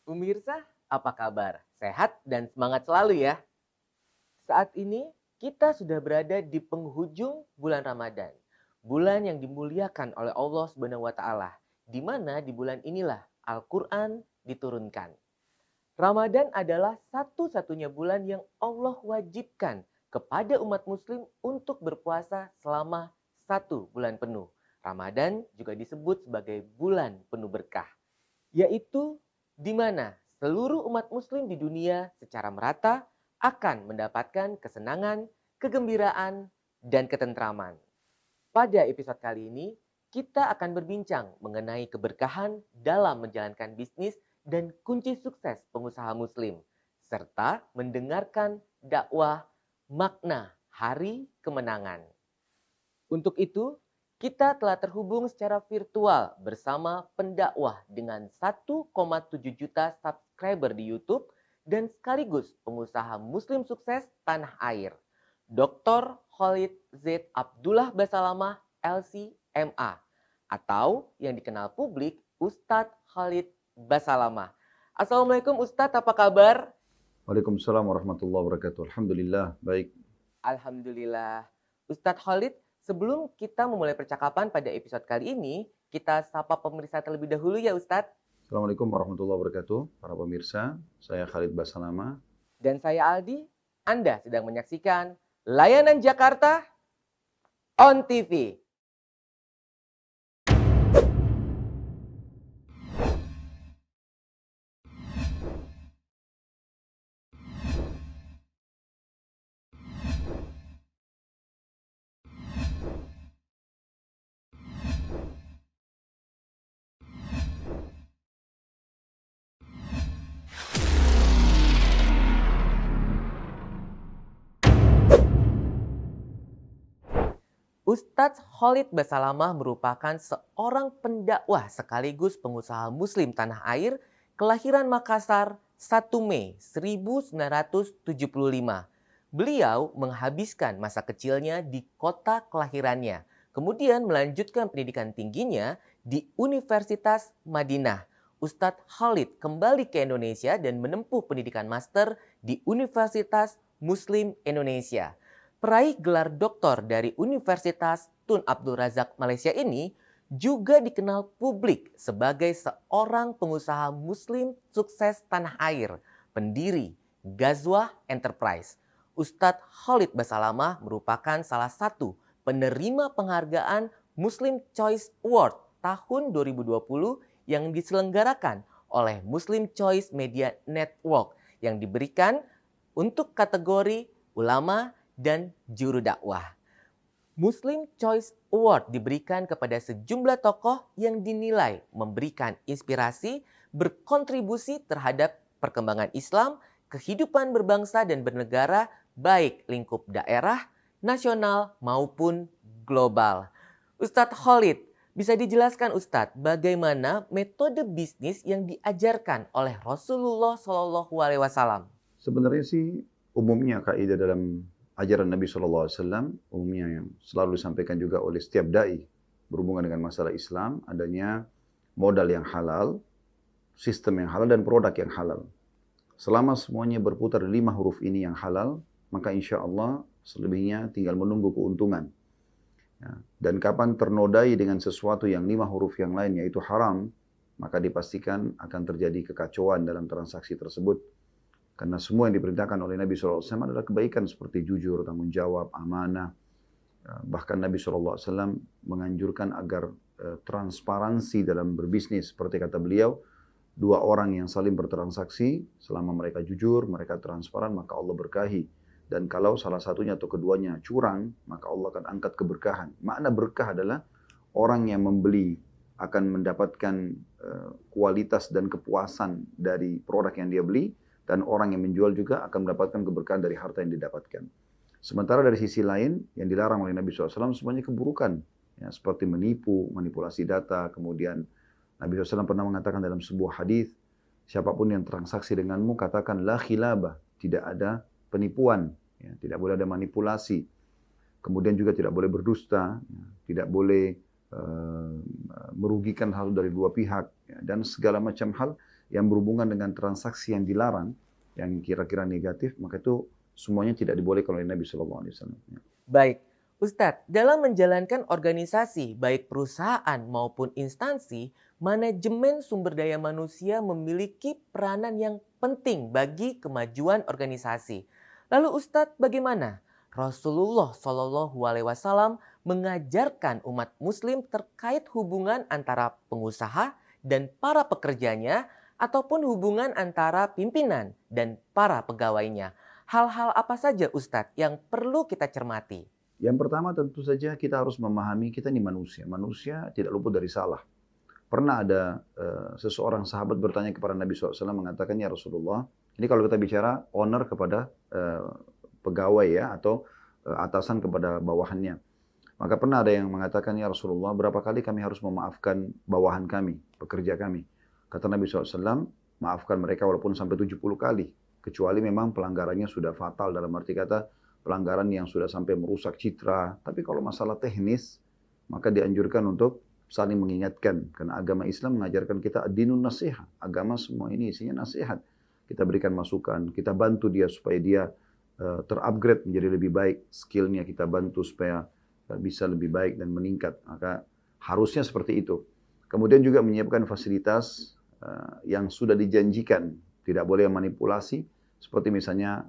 Pemirsa, apa kabar? Sehat dan semangat selalu ya. Saat ini kita sudah berada di penghujung bulan Ramadan. Bulan yang dimuliakan oleh Allah Subhanahu wa taala, di mana di bulan inilah Al-Qur'an diturunkan. Ramadan adalah satu-satunya bulan yang Allah wajibkan kepada umat muslim untuk berpuasa selama 1 bulan penuh. Ramadan juga disebut sebagai bulan penuh berkah, yaitu di mana seluruh umat muslim di dunia secara merata akan mendapatkan kesenangan, kegembiraan, dan ketentraman. Pada episode kali ini, kita akan berbincang mengenai keberkahan dalam menjalankan bisnis dan kunci sukses pengusaha muslim, serta mendengarkan dakwah makna hari kemenangan. Untuk itu, kita telah terhubung secara virtual bersama pendakwah dengan 1,7 juta subscriber di YouTube dan sekaligus pengusaha muslim sukses tanah air, Dr. Khalid Z. Abdullah Basalamah LC.MA, atau yang dikenal publik Ustadz Khalid Basalamah. Assalamualaikum Ustadz, apa kabar? Waalaikumsalam warahmatullahi wabarakatuh. Alhamdulillah, baik. Alhamdulillah. Ustadz Khalid, sebelum kita memulai percakapan pada episode kali ini, kita sapa pemirsa terlebih dahulu ya Ustadz. Assalamualaikum warahmatullahi wabarakatuh. Para pemirsa, saya Khalid Basalama. Dan saya Aldi, Anda sedang menyaksikan Layanan Jakarta on TV. Ustadz Khalid Basalamah merupakan seorang pendakwah sekaligus pengusaha muslim tanah air kelahiran Makassar 1 Mei 1975. Beliau menghabiskan masa kecilnya di kota kelahirannya, kemudian melanjutkan pendidikan tingginya di Universitas Madinah. Ustadz Khalid kembali ke Indonesia dan menempuh pendidikan master di Universitas Muslim Indonesia. Peraih gelar doktor dari Universitas Tun Abdul Razak Malaysia ini juga dikenal publik sebagai seorang pengusaha muslim sukses tanah air, pendiri Ghazwah Enterprise. Ustadz Khalid Basalamah merupakan salah satu penerima penghargaan Muslim Choice Award tahun 2020 yang diselenggarakan oleh Muslim Choice Media Network yang diberikan untuk kategori ulama dan juru dakwah. Muslim Choice Award diberikan kepada sejumlah tokoh yang dinilai memberikan inspirasi, berkontribusi terhadap perkembangan Islam, kehidupan berbangsa dan bernegara, baik lingkup daerah, nasional maupun global. Ustadz Khalid, bisa dijelaskan Ustadz bagaimana metode bisnis yang diajarkan oleh Rasulullah SAW? Sebenarnya sih umumnya kaidah dalam ajaran Nabi SAW, umumnya yang selalu disampaikan juga oleh setiap dai berhubungan dengan masalah Islam, adanya modal yang halal, sistem yang halal, dan produk yang halal. Selama semuanya berputar di 5 huruf ini yang halal, maka insya Allah selebihnya tinggal menunggu keuntungan. Ya. Dan kapan ternodai dengan sesuatu yang 5 huruf yang lain yaitu haram, maka dipastikan akan terjadi kekacauan dalam transaksi tersebut. Karena semua yang diperintahkan oleh Nabi SAW adalah kebaikan seperti jujur, tanggung jawab, amanah. Bahkan Nabi SAW menganjurkan agar transparansi dalam berbisnis. Seperti kata beliau, 2 orang yang saling bertransaksi, selama mereka jujur, mereka transparan, maka Allah berkahi. Dan kalau salah satunya atau keduanya curang, maka Allah akan angkat keberkahan. Makna berkah adalah orang yang membeli akan mendapatkan kualitas dan kepuasan dari produk yang dia beli, dan orang yang menjual juga akan mendapatkan keberkahan dari harta yang didapatkan. Sementara dari sisi lain, yang dilarang oleh Nabi SAW semuanya keburukan. Ya, seperti menipu, manipulasi data. Kemudian Nabi SAW pernah mengatakan dalam sebuah hadis, siapapun yang transaksi denganmu, katakan la khilabah, tidak ada penipuan, ya, tidak boleh ada manipulasi. Kemudian juga tidak boleh berdusta, ya, tidak boleh merugikan hal dari 2 pihak, ya, dan segala macam hal yang berhubungan dengan transaksi yang dilarang, yang kira-kira negatif, maka itu semuanya tidak dibolehkan oleh Nabi Shallallahu Alaihi Wasallam. Baik, Ustadz, dalam menjalankan organisasi, baik perusahaan maupun instansi, manajemen sumber daya manusia memiliki peranan yang penting bagi kemajuan organisasi. Lalu Ustadz, bagaimana Rasulullah Shallallahu Alaihi Wasallam mengajarkan umat Muslim terkait hubungan antara pengusaha dan para pekerjanya, ataupun hubungan antara pimpinan dan para pegawainya? Hal-hal apa saja Ustadz yang perlu kita cermati? Yang pertama tentu saja kita harus memahami kita ini manusia. Manusia tidak luput dari salah. Pernah ada seseorang sahabat bertanya kepada Nabi SAW mengatakan, ya Rasulullah, ini kalau kita bicara owner kepada pegawai ya, atau atasan kepada bawahannya. Maka pernah ada yang mengatakan, ya Rasulullah, berapa kali kami harus memaafkan bawahan kami, pekerja kami. Kata Nabi SAW, maafkan mereka walaupun sampai 70 kali. Kecuali memang pelanggarannya sudah fatal, dalam arti kata pelanggaran yang sudah sampai merusak citra. Tapi kalau masalah teknis, maka dianjurkan untuk saling mengingatkan. Karena agama Islam mengajarkan kita ad-dinun nasihat. Agama semua ini isinya nasihat. Kita berikan masukan, kita bantu dia supaya dia terupgrade menjadi lebih baik. Skillnya kita bantu supaya bisa lebih baik dan meningkat. Maka harusnya seperti itu. Kemudian juga menyiapkan fasilitas yang sudah dijanjikan. Tidak boleh manipulasi, seperti misalnya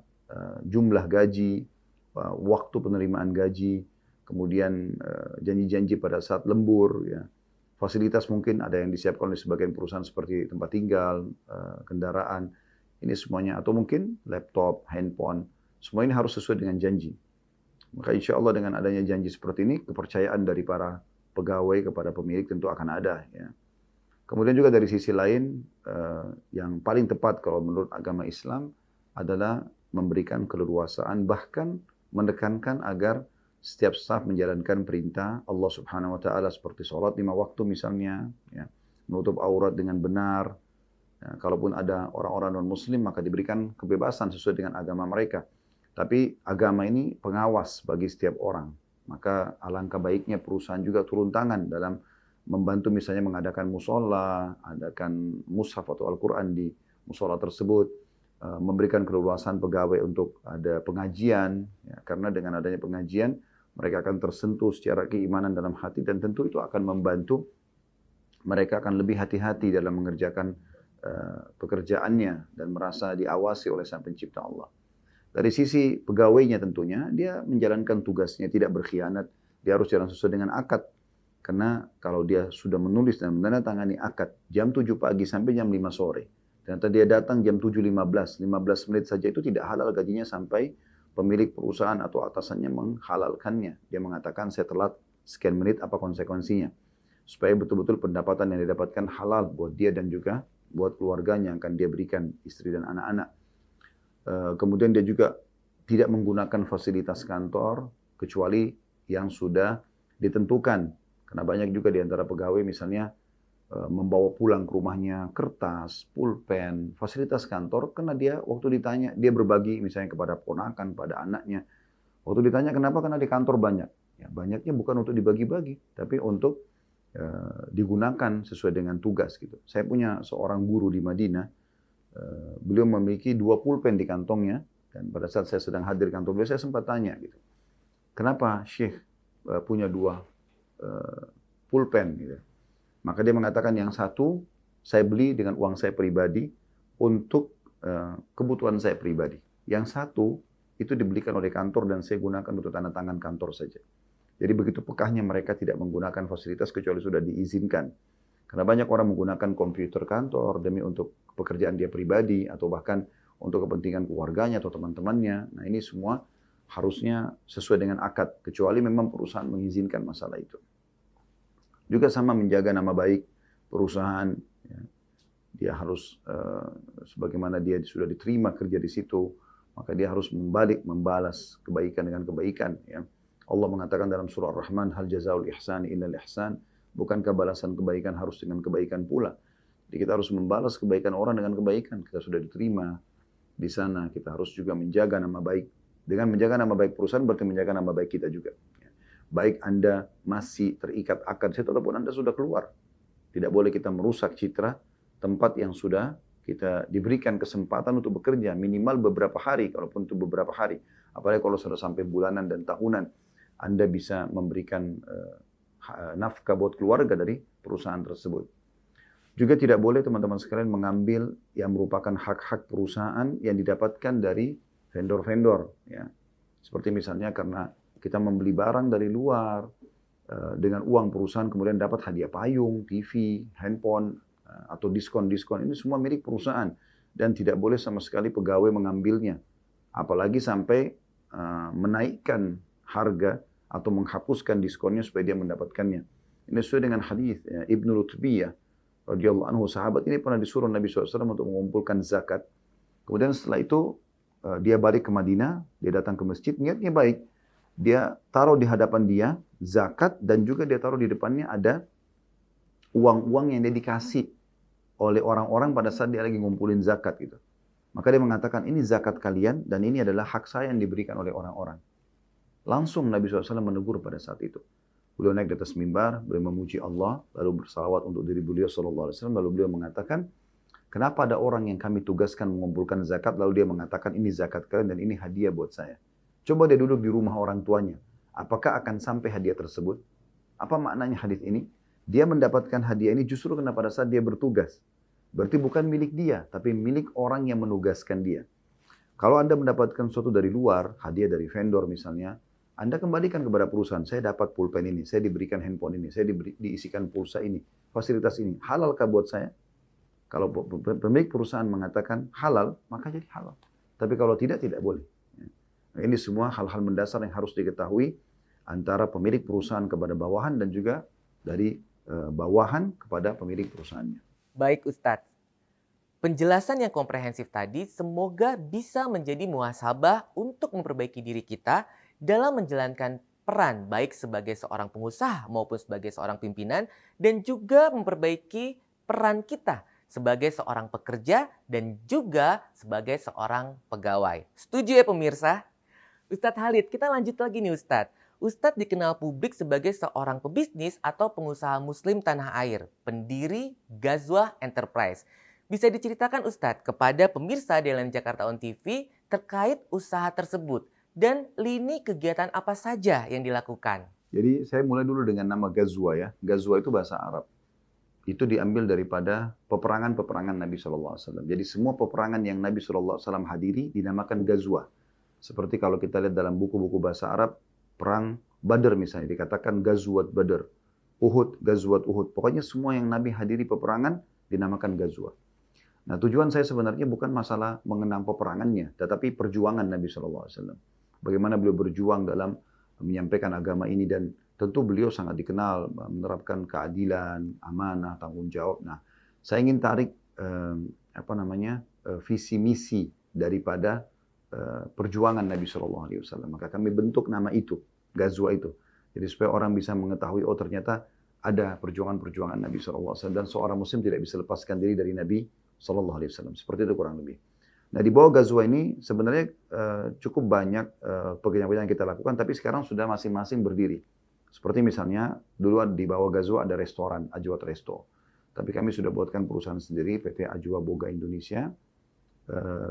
jumlah gaji, waktu penerimaan gaji, kemudian janji-janji pada saat lembur. Ya. Fasilitas mungkin ada yang disiapkan oleh sebagian perusahaan seperti tempat tinggal, kendaraan, ini semuanya. Atau mungkin laptop, handphone, semua ini harus sesuai dengan janji. Maka insya Allah dengan adanya janji seperti ini, kepercayaan dari para pegawai kepada pemilik tentu akan ada. Ya. Kemudian juga dari sisi lain, yang paling tepat kalau menurut agama Islam adalah memberikan keleluasaan, bahkan menekankan agar setiap staf menjalankan perintah Allah Subhanahu wa Ta'ala seperti sholat 5 waktu misalnya, ya, menutup aurat dengan benar. Ya, kalaupun ada orang-orang non-Muslim maka diberikan kebebasan sesuai dengan agama mereka. Tapi agama ini pengawas bagi setiap orang. Maka alangkah baiknya perusahaan juga turun tangan dalam membantu misalnya mengadakan musola, adakan mushaf atau Al-Quran di musola tersebut, memberikan keleluasaan pegawai untuk ada pengajian, ya, karena dengan adanya pengajian mereka akan tersentuh secara keimanan dalam hati dan tentu itu akan membantu mereka akan lebih hati-hati dalam mengerjakan pekerjaannya dan merasa diawasi oleh Sang Pencipta Allah. Dari sisi pegawainya tentunya dia menjalankan tugasnya tidak berkhianat, dia harus jalan sesuai dengan akad. Karena kalau dia sudah menulis dan menandatangani akad jam 7 pagi sampai jam 5 sore, ternyata dia datang jam 7.15, 15 menit saja itu tidak halal gajinya sampai pemilik perusahaan atau atasannya menghalalkannya. Dia mengatakan saya telat sekian menit apa konsekuensinya. Supaya betul-betul pendapatan yang didapatkan halal buat dia dan juga buat keluarganya yang akan dia berikan, istri dan anak-anak. Kemudian dia juga tidak menggunakan fasilitas kantor kecuali yang sudah ditentukan. Karena banyak juga di antara pegawai misalnya membawa pulang ke rumahnya kertas, pulpen, fasilitas kantor. Karena dia waktu ditanya, dia berbagi misalnya kepada ponakan, pada anaknya. Waktu ditanya kenapa? Karena di kantor banyak. Ya, banyaknya bukan untuk dibagi-bagi, tapi untuk digunakan sesuai dengan tugas. Gitu. Saya punya seorang guru di Madinah. Beliau memiliki 2 pulpen di kantongnya. Dan pada saat saya sedang hadir di kantor beliau, saya sempat tanya. Gitu, kenapa Syekh punya 2 pulpen gitu. Maka dia mengatakan yang satu saya beli dengan uang saya pribadi untuk kebutuhan saya pribadi. Yang satu itu dibelikan oleh kantor dan saya gunakan untuk tanda tangan kantor saja. Jadi begitu pekahnya mereka tidak menggunakan fasilitas kecuali sudah diizinkan. Karena banyak orang menggunakan komputer kantor demi untuk pekerjaan dia pribadi atau bahkan untuk kepentingan keluarganya atau teman-temannya. Nah ini semua harusnya sesuai dengan akad kecuali memang perusahaan mengizinkan masalah itu. Juga sama menjaga nama baik perusahaan. Ya. Dia harus, sebagaimana dia sudah diterima kerja di situ, maka dia harus membalas kebaikan dengan kebaikan. Ya. Allah mengatakan dalam surah Ar-Rahman, hal jazaul ihsani illal ihsan. Bukankah balasan kebaikan harus dengan kebaikan pula? Jadi kita harus membalas kebaikan orang dengan kebaikan. Kita sudah diterima di sana, kita harus juga menjaga nama baik. Dengan menjaga nama baik perusahaan berarti menjaga nama baik kita juga. Baik Anda masih terikat akad situ ataupun Anda sudah keluar. Tidak boleh kita merusak citra tempat yang sudah kita diberikan kesempatan untuk bekerja minimal beberapa hari, kalaupun itu beberapa hari. Apalagi kalau sudah sampai bulanan dan tahunan, Anda bisa memberikan nafkah buat keluarga dari perusahaan tersebut. Juga tidak boleh teman-teman sekalian mengambil yang merupakan hak-hak perusahaan yang didapatkan dari vendor-vendor. Ya. Seperti misalnya karena kita membeli barang dari luar, dengan uang perusahaan kemudian dapat hadiah payung, TV, handphone, atau diskon-diskon. Ini semua milik perusahaan. Dan tidak boleh sama sekali pegawai mengambilnya. Apalagi sampai menaikkan harga atau menghapuskan diskonnya supaya dia mendapatkannya. Ini sesuai dengan hadis Ibnu Lutbiyah radhiyallahu anhu, sahabat ini pernah disuruh Nabi SAW untuk mengumpulkan zakat. Kemudian setelah itu dia balik ke Madinah, dia datang ke masjid, niatnya baik. Dia taruh di hadapan dia zakat dan juga dia taruh di depannya ada uang-uang yang dia dikasih oleh orang-orang pada saat dia lagi ngumpulin zakat gitu. Maka dia mengatakan ini zakat kalian dan ini adalah hak saya yang diberikan oleh orang-orang. Langsung Nabi SAW menegur pada saat itu. Beliau naik di atas mimbar, beliau memuji Allah, lalu bersalawat untuk diri beliau SAW, lalu beliau mengatakan, kenapa ada orang yang kami tugaskan mengumpulkan zakat, lalu dia mengatakan ini zakat kalian dan ini hadiah buat saya. Coba dia duduk di rumah orang tuanya. Apakah akan sampai hadiah tersebut? Apa maknanya hadis ini? Dia mendapatkan hadiah ini justru karena pada saat dia bertugas. Berarti bukan milik dia, tapi milik orang yang menugaskan dia. Kalau Anda mendapatkan sesuatu dari luar, hadiah dari vendor misalnya, Anda kembalikan kepada perusahaan, saya dapat pulpen ini, saya diberikan handphone ini, saya diisikan pulsa ini, fasilitas ini. Halalkah buat saya? Kalau pemilik perusahaan mengatakan halal, maka jadi halal. Tapi kalau tidak, tidak boleh. Nah, ini semua hal-hal mendasar yang harus diketahui antara pemilik perusahaan kepada bawahan dan juga dari bawahan kepada pemilik perusahaannya. Baik Ustadz, penjelasan yang komprehensif tadi semoga bisa menjadi muhasabah untuk memperbaiki diri kita dalam menjalankan peran baik sebagai seorang pengusaha maupun sebagai seorang pimpinan dan juga memperbaiki peran kita sebagai seorang pekerja dan juga sebagai seorang pegawai. Setuju ya pemirsa? Ustadz Khalid, kita lanjut lagi nih Ustadz. Ustadz dikenal publik sebagai seorang pebisnis atau pengusaha muslim tanah air, pendiri Ghazwah Enterprise. Bisa diceritakan Ustadz kepada pemirsa DLN Jakarta On TV terkait usaha tersebut dan lini kegiatan apa saja yang dilakukan? Jadi saya mulai dulu dengan nama Ghazwah ya. Ghazwah itu bahasa Arab. Itu diambil daripada peperangan-peperangan Nabi SAW. Jadi semua peperangan yang Nabi SAW hadiri dinamakan Ghazwah. Seperti kalau kita lihat dalam buku-buku bahasa Arab, perang Badr misalnya dikatakan Ghazwat Badr, Uhud, Ghazwat Uhud. Pokoknya semua yang Nabi hadiri peperangan dinamakan Ghazwah. Nah tujuan saya sebenarnya bukan masalah mengenang peperangannya, tetapi perjuangan Nabi SAW. Bagaimana beliau berjuang dalam menyampaikan agama ini dan tentu beliau sangat dikenal menerapkan keadilan, amanah, tanggung jawab. Nah, saya ingin tarik visi misi daripada perjuangan Nabi SAW. Maka kami bentuk nama itu, Ghazwah itu. Jadi supaya orang bisa mengetahui, oh ternyata ada perjuangan-perjuangan Nabi SAW dan seorang Muslim tidak bisa lepaskan diri dari Nabi SAW. Seperti itu kurang lebih. Nah di bawah Ghazwah ini sebenarnya cukup banyak pekerjaan-pekerjaan yang kita lakukan, tapi sekarang sudah masing-masing berdiri. Seperti misalnya dulu di bawah Ghazwah ada restoran, Ajwat Resto. Tapi kami sudah buatkan perusahaan sendiri, PT Ajwa Boga Indonesia.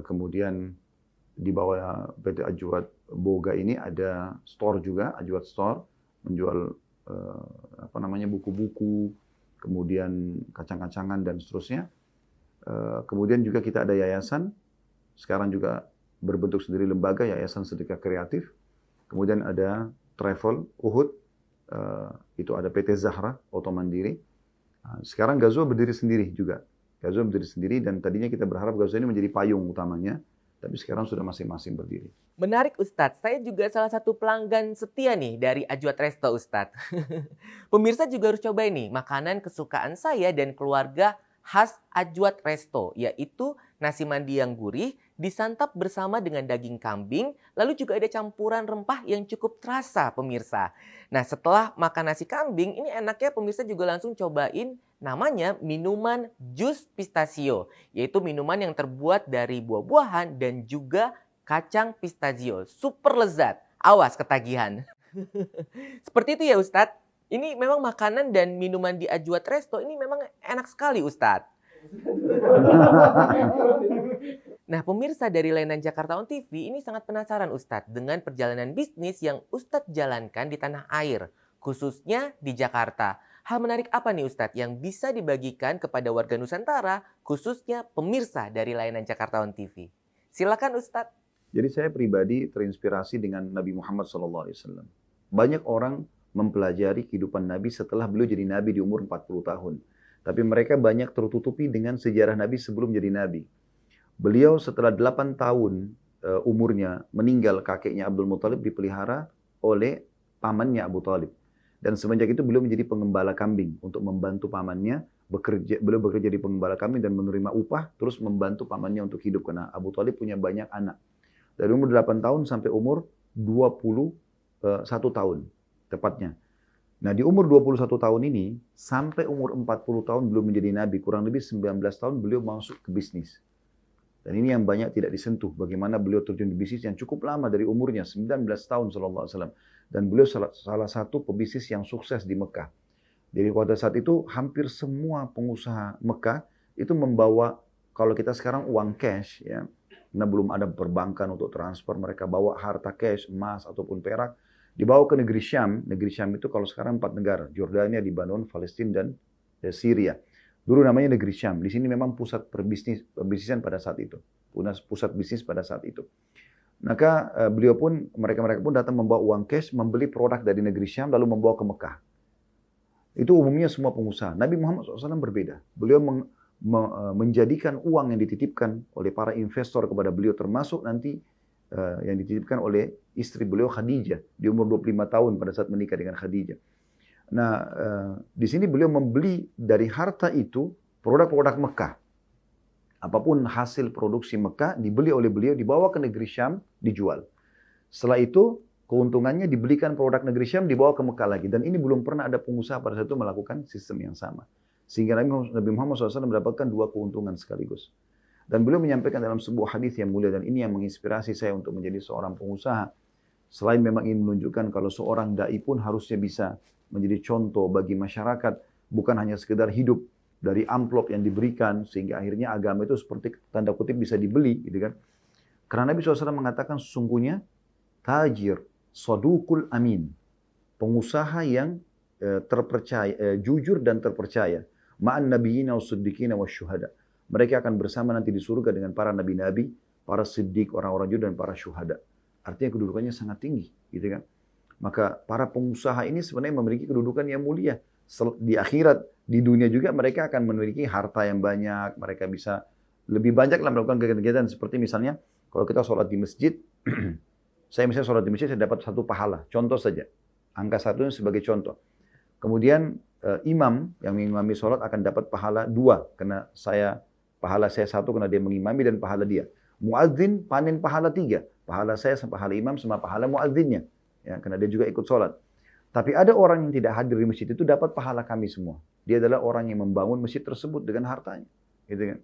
Kemudian di bawah PT Ajwat Boga ini ada store juga, Ajwat Store, menjual buku-buku, kemudian kacang-kacangan dan seterusnya. Kemudian juga kita ada yayasan. Sekarang juga berbentuk sendiri lembaga, Yayasan Sedekah Kreatif. Kemudian ada travel, Uhud. Itu ada PT Zahra, Auto Mandiri. Sekarang Ghazwah berdiri sendiri juga. Ghazwah berdiri sendiri dan tadinya kita berharap Ghazwah ini menjadi payung utamanya. Tapi sekarang sudah masing-masing berdiri. Menarik Ustadz, saya juga salah satu pelanggan setia nih dari Ajwat Resto Ustadz. Pemirsa juga harus coba ini, makanan kesukaan saya dan keluarga khas Ajwat Resto, yaitu nasi mandi yang gurih, disantap bersama dengan daging kambing, lalu juga ada campuran rempah yang cukup terasa pemirsa. Nah setelah makan nasi kambing, ini enaknya pemirsa juga langsung cobain namanya minuman jus pistachio, yaitu minuman yang terbuat dari buah-buahan dan juga kacang pistachio. Super lezat, awas ketagihan. Seperti itu ya Ustadz. Ini memang makanan dan minuman di Ajwat Resto ini memang enak sekali Ustadz. Nah, pemirsa dari layanan Jakarta On TV ini sangat penasaran Ustadz dengan perjalanan bisnis yang Ustadz jalankan di tanah air, khususnya di Jakarta. Hal menarik apa nih Ustadz yang bisa dibagikan kepada warga Nusantara, khususnya pemirsa dari layanan Jakarta On TV? Silakan Ustadz. Jadi saya pribadi terinspirasi dengan Nabi Muhammad SAW. Banyak orang mempelajari kehidupan Nabi setelah beliau jadi Nabi di umur 40 tahun. Tapi mereka banyak tertutupi dengan sejarah Nabi sebelum jadi Nabi. Beliau setelah 8 tahun umurnya meninggal, kakeknya Abdul Muthalib dipelihara oleh pamannya Abu Talib. Dan semenjak itu beliau menjadi pengembala kambing untuk membantu pamannya bekerja. Beliau bekerja di pengembala kambing dan menerima upah, terus membantu pamannya untuk hidup karena Abu Talib punya banyak anak. Dari umur 8 tahun sampai umur 21 tahun tepatnya. Nah di umur 21 tahun ini sampai umur 40 tahun belum menjadi nabi, kurang lebih 19 tahun beliau masuk ke bisnis. Dan ini yang banyak tidak disentuh, bagaimana beliau terjun di bisnis yang cukup lama dari umurnya, 19 tahun sallallahu alaihi wasallam. Dan beliau salah satu pebisnis yang sukses di Mekah. Jadi pada saat itu hampir semua pengusaha Mekah itu membawa, kalau kita sekarang uang cash ya, karena belum ada perbankan untuk transfer, mereka bawa harta cash, emas ataupun perak, dibawa ke negeri Syam. Negeri Syam itu kalau sekarang 4 negara, Jordania, Lebanon, Palestina, dan Syria. Dulu namanya negeri Syam. Di sini memang pusat perbisnisan pada saat itu. Pusat bisnis pada saat itu. Maka beliau pun, mereka pun datang membawa uang cash, membeli produk dari negeri Syam, lalu membawa ke Mekah. Itu umumnya semua pengusaha. Nabi Muhammad SAW berbeda. Beliau menjadikan uang yang dititipkan oleh para investor kepada beliau, termasuk nanti yang dititipkan oleh istri beliau Khadijah di umur 25 tahun pada saat menikah dengan Khadijah. Nah, di sini beliau membeli dari harta itu produk-produk Mekah. Apapun hasil produksi Mekah dibeli oleh beliau, dibawa ke negeri Syam, dijual. Setelah itu keuntungannya dibelikan produk negeri Syam, dibawa ke Mekah lagi. Dan ini belum pernah ada pengusaha pada saat itu melakukan sistem yang sama. Sehingga Nabi Muhammad SAW mendapatkan 2 keuntungan sekaligus. Dan beliau menyampaikan dalam sebuah hadis yang mulia, dan ini yang menginspirasi saya untuk menjadi seorang pengusaha. Selain memang ingin menunjukkan kalau seorang da'i pun harusnya bisa menjadi contoh bagi masyarakat, bukan hanya sekedar hidup dari amplop yang diberikan, sehingga akhirnya agama itu seperti tanda kutip bisa dibeli, gitu kan. Karena Nabi SAW mengatakan sesungguhnya tajir, sadukul amin, pengusaha yang terpercaya, jujur dan terpercaya, ma'an nabiyina was-siddiqina wasyuhada. Mereka akan bersama nanti di surga dengan para nabi-nabi, para siddiq, orang-orang jujur, dan para syuhada. Artinya kedudukannya sangat tinggi, gitu kan. Maka para pengusaha ini sebenarnya memiliki kedudukan yang mulia. Di akhirat, di dunia juga mereka akan memiliki harta yang banyak. Mereka bisa lebih banyak melakukan kegiatan-kegiatan. Seperti misalnya, kalau kita sholat di masjid, saya misalnya sholat di masjid, saya dapat 1 pahala. Contoh saja. Angka 1 sebagai contoh. Kemudian imam yang mengimami sholat akan dapat pahala 2. Karena pahala saya 1 karena dia mengimami dan pahala dia. Muadzin panen pahala 3. Pahala saya sama pahala imam sama pahala muadzinnya. Ya, karena dia juga ikut sholat. Tapi ada orang yang tidak hadir di masjid itu dapat pahala kami semua. Dia adalah orang yang membangun masjid tersebut dengan hartanya. Gitu kan?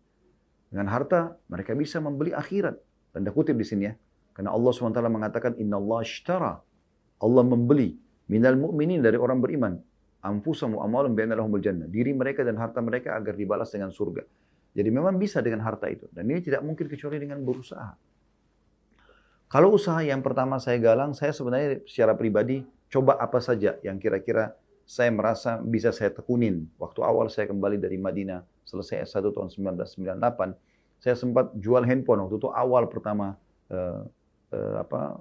Dengan harta mereka bisa membeli akhirat. Tanda kutip di sini ya. Karena Allah SWT mengatakan Inna Allah ishtara. Allah membeli minal mu'minin dari orang beriman. Anfusahum wa amwalahum bi'anna lahumul jannah. Diri mereka dan harta mereka agar dibalas dengan surga. Jadi memang bisa dengan harta itu. Dan ini tidak mungkin kecuali dengan berusaha. Kalau usaha yang pertama saya galang, saya sebenarnya secara pribadi coba apa saja yang kira-kira saya merasa bisa saya tekunin. Waktu awal saya kembali dari Madinah, selesai S1 tahun 1998, saya sempat jual handphone. Waktu itu awal pertama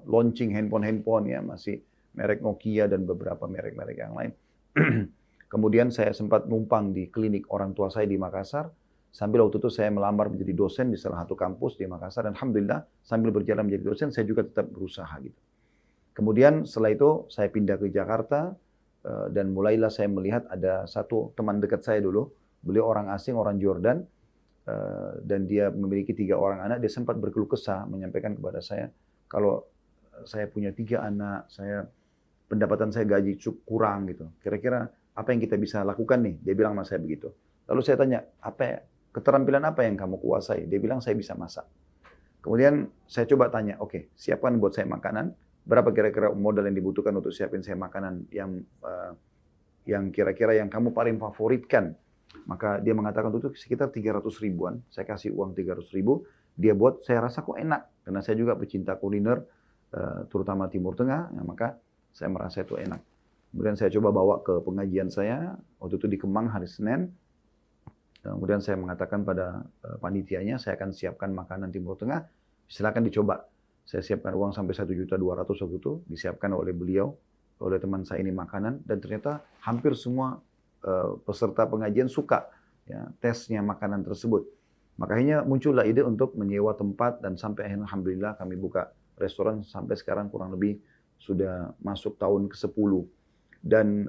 launching handphone ya, masih merek Nokia dan beberapa merek-merek yang lain. Kemudian saya sempat numpang di klinik orang tua saya di Makassar. Sambil waktu itu saya melamar menjadi dosen di salah satu kampus di Makassar. Dan Alhamdulillah sambil berjalan menjadi dosen, saya juga tetap berusaha gitu. Kemudian setelah itu saya pindah ke Jakarta. Dan mulailah saya melihat ada satu teman dekat saya dulu. Beliau orang asing, orang Jordan. Dan dia memiliki 3 orang anak. Dia sempat berkeluh kesah menyampaikan kepada saya, kalau saya punya 3 anak, pendapatan saya gaji kurang gitu. Kira-kira apa yang kita bisa lakukan nih? Dia bilang sama saya begitu. Lalu saya tanya, keterampilan apa yang kamu kuasai? Dia bilang saya bisa masak. Kemudian saya coba tanya, oke, siapkan buat saya makanan. Berapa kira-kira modal yang dibutuhkan untuk siapin saya makanan yang kira-kira yang kamu paling favoritkan? Maka dia mengatakan itu sekitar 300 ribuan. Saya kasih uang 300 ribu. Dia buat, saya rasa kok enak. Karena saya juga pecinta kuliner, terutama Timur Tengah. Ya, maka saya merasa itu enak. Kemudian saya coba bawa ke pengajian saya. Waktu itu di Kemang hari Senin. Kemudian saya mengatakan pada panitianya, saya akan siapkan makanan Timur Tengah. Silakan dicoba. Saya siapkan uang sampai 1.200.000 waktu itu. Disiapkan oleh beliau, oleh teman saya ini makanan. Dan ternyata hampir semua peserta pengajian suka ya, tesnya makanan tersebut. Makanya muncullah ide untuk menyewa tempat dan sampai akhirnya alhamdulillah kami buka restoran sampai sekarang kurang lebih sudah masuk tahun ke-10. Dan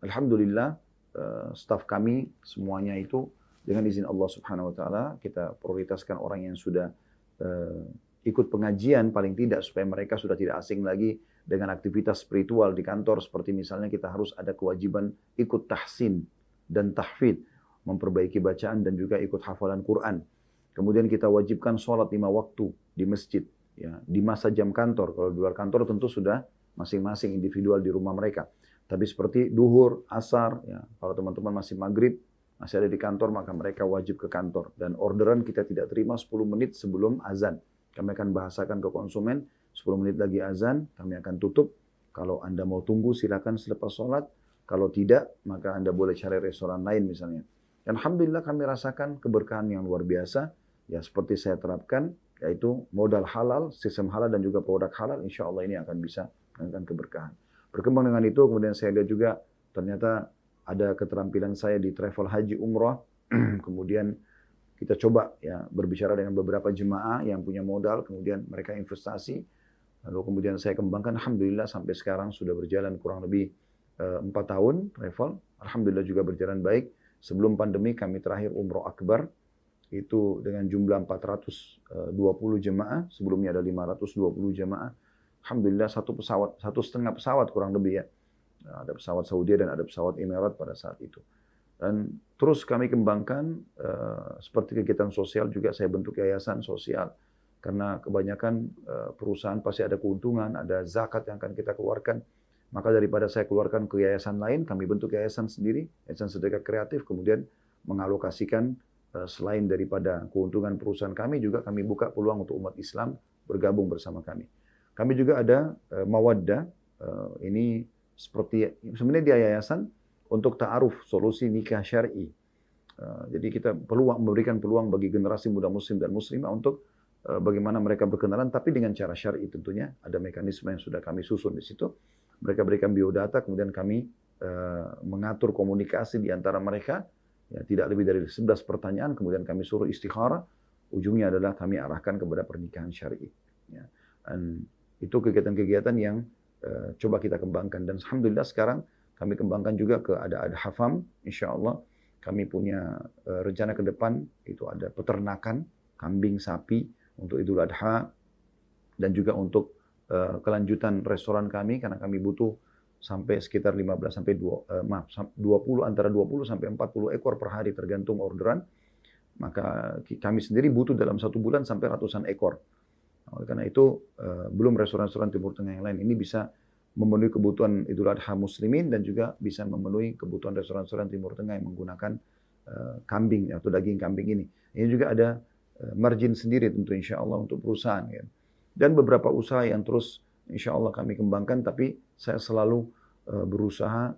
alhamdulillah staf kami semuanya itu dengan izin Allah Subhanahu wa taala kita prioritaskan orang yang sudah ikut pengajian paling tidak supaya mereka sudah tidak asing lagi dengan aktivitas spiritual di kantor, seperti misalnya kita harus ada kewajiban ikut tahsin dan tahfidz, memperbaiki bacaan dan juga ikut hafalan Quran. Kemudian kita wajibkan sholat 5 waktu di masjid, ya, di masa jam kantor. Kalau di luar kantor tentu sudah masing-masing individual di rumah mereka. Tapi seperti duhur, asar, ya, kalau teman-teman masih maghrib, masih ada di kantor, maka mereka wajib ke kantor. Dan orderan kita tidak terima 10 menit sebelum azan. Kami akan bahasakan ke konsumen, 10 menit lagi azan, kami akan tutup. Kalau Anda mau tunggu, silakan selepas sholat. Kalau tidak, maka Anda boleh cari restoran lain misalnya. Dan alhamdulillah kami rasakan keberkahan yang luar biasa. Ya seperti saya terapkan, yaitu modal halal, sistem halal dan juga produk halal, insya Allah ini akan bisa mendatangkan keberkahan. Berkembang dengan itu, kemudian saya lihat juga ternyata ada keterampilan saya di travel haji umrah. Kemudian kita coba ya berbicara dengan beberapa jemaah yang punya modal, kemudian mereka investasi. Lalu kemudian saya kembangkan, alhamdulillah sampai sekarang sudah berjalan kurang lebih 4 tahun travel. Alhamdulillah juga berjalan baik. Sebelum pandemi kami terakhir umroh akbar, itu dengan jumlah 420 jemaah, sebelumnya ada 520 jemaah. Alhamdulillah 1,5 pesawat kurang lebih ya. Ada pesawat Saudi dan ada pesawat Emirat pada saat itu. Dan terus kami kembangkan seperti kegiatan sosial juga saya bentuk yayasan sosial. Karena kebanyakan perusahaan pasti ada keuntungan, ada zakat yang akan kita keluarkan. Maka daripada saya keluarkan ke yayasan lain, kami bentuk yayasan sendiri, yayasan sedekah kreatif, kemudian mengalokasikan selain daripada keuntungan perusahaan kami, juga kami buka peluang untuk umat Islam bergabung bersama kami. Kami juga ada Mawaddah, ini seperti sebenarnya dia yayasan untuk ta'aruf, solusi nikah syar'i. Jadi kita memberikan peluang bagi generasi muda muslim dan muslimah untuk bagaimana mereka berkenalan, tapi dengan cara syar'i tentunya. Ada mekanisme yang sudah kami susun di situ. Mereka berikan biodata, kemudian kami mengatur komunikasi di antara mereka. Ya, tidak lebih dari 11 pertanyaan, kemudian kami suruh istikharah. Ujungnya adalah kami arahkan kepada pernikahan syar'i. Ya. Dan itu kegiatan-kegiatan yang coba kita kembangkan. Dan alhamdulillah sekarang kami kembangkan juga ke ada hafam, insya Allah. Kami punya rencana ke depan, itu ada peternakan, kambing, sapi, untuk Idul Adha, dan juga untuk kelanjutan restoran kami, karena kami butuh sampai sekitar 15 sampai 20 antara 20 sampai 40 ekor per hari tergantung orderan. Maka kami sendiri butuh dalam 1 bulan sampai ratusan ekor. Oleh karena itu belum restoran-restoran Timur Tengah yang lain ini bisa memenuhi kebutuhan Idul Adha muslimin dan juga bisa memenuhi kebutuhan restoran-restoran Timur Tengah yang menggunakan kambing atau daging kambing ini. Ini juga ada margin sendiri tentu insya Allah untuk perusahaan. Ya. Dan beberapa usaha yang terus insya Allah kami kembangkan, tapi saya selalu berusaha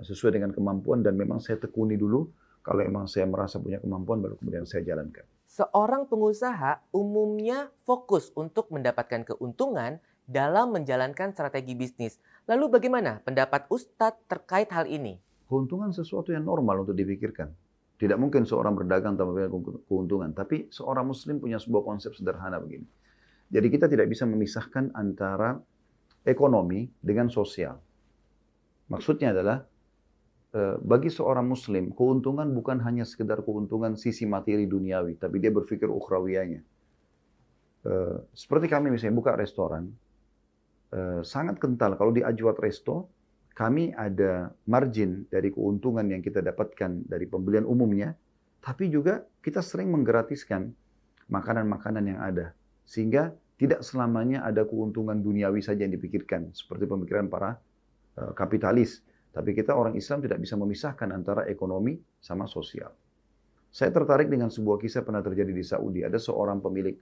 sesuai dengan kemampuan dan memang saya tekuni dulu. Kalau memang saya merasa punya kemampuan, baru kemudian saya jalankan. Seorang pengusaha umumnya fokus untuk mendapatkan keuntungan dalam menjalankan strategi bisnis. Lalu bagaimana pendapat Ustadz terkait hal ini? Keuntungan sesuatu yang normal untuk dipikirkan. Tidak mungkin seorang berdagang tanpa keuntungan. Tapi seorang muslim punya sebuah konsep sederhana begini. Jadi kita tidak bisa memisahkan antara ekonomi dengan sosial. Maksudnya adalah bagi seorang muslim, keuntungan bukan hanya sekedar keuntungan sisi materi duniawi, tapi dia berpikir ukhrawiyahnya. Seperti kami misalnya buka restoran, sangat kental kalau di Ajwad Resto, kami ada margin dari keuntungan yang kita dapatkan dari pembelian umumnya, tapi juga kita sering menggratiskan makanan-makanan yang ada. Sehingga tidak selamanya ada keuntungan duniawi saja yang dipikirkan, seperti pemikiran para kapitalis. Tapi kita orang Islam tidak bisa memisahkan antara ekonomi sama sosial. Saya tertarik dengan sebuah kisah pernah terjadi di Saudi. Ada seorang pemilik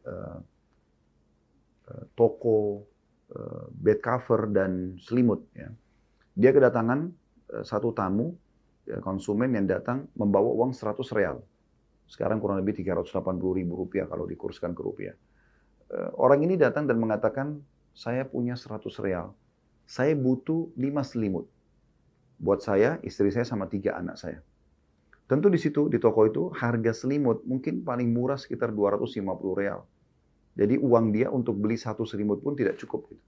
toko bed cover dan selimut. Ya. Dia kedatangan satu tamu, ya, konsumen yang datang membawa uang 100 real. Sekarang kurang lebih 380.000 rupiah kalau dikurskan ke rupiah. Orang ini datang dan mengatakan, saya punya 100 real. Saya butuh 5 selimut. Buat saya, istri saya sama 3 anak saya. Tentu di situ, di toko itu, harga selimut mungkin paling murah sekitar 250 real. Jadi uang dia untuk beli satu selimut pun tidak cukup. Gitu.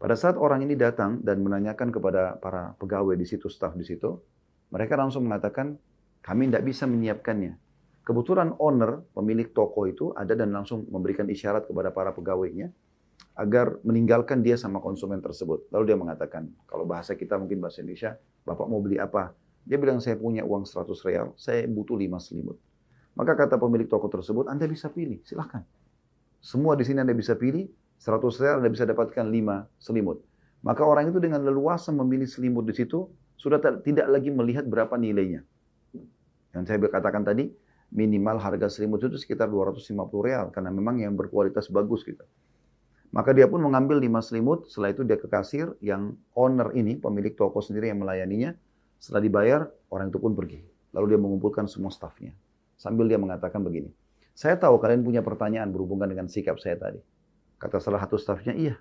Pada saat orang ini datang dan menanyakan kepada para pegawai di situ, staf di situ, mereka langsung mengatakan, kami tidak bisa menyiapkannya. Kebetulan owner, pemilik toko itu ada dan langsung memberikan isyarat kepada para pegawainya, agar meninggalkan dia sama konsumen tersebut. Lalu dia mengatakan, kalau bahasa kita mungkin bahasa Indonesia, Bapak mau beli apa? Dia bilang, saya punya uang 100 real, saya butuh 5 selimut. Maka kata pemilik toko tersebut, Anda bisa pilih, silahkan. Semua di sini Anda bisa pilih, 100 real Anda bisa dapatkan 5 selimut. Maka orang itu dengan leluasa memilih selimut di situ, sudah tidak lagi melihat berapa nilainya. Yang saya katakan tadi, minimal harga selimut itu sekitar 250 real, karena memang yang berkualitas bagus gitu. Maka dia pun mengambil 5 selimut, setelah itu dia ke kasir, yang owner ini, pemilik toko sendiri yang melayaninya, setelah dibayar, orang itu pun pergi. Lalu dia mengumpulkan semua stafnya. Sambil dia mengatakan begini, saya tahu kalian punya pertanyaan berhubungan dengan sikap saya tadi. Kata salah satu stafnya, iya.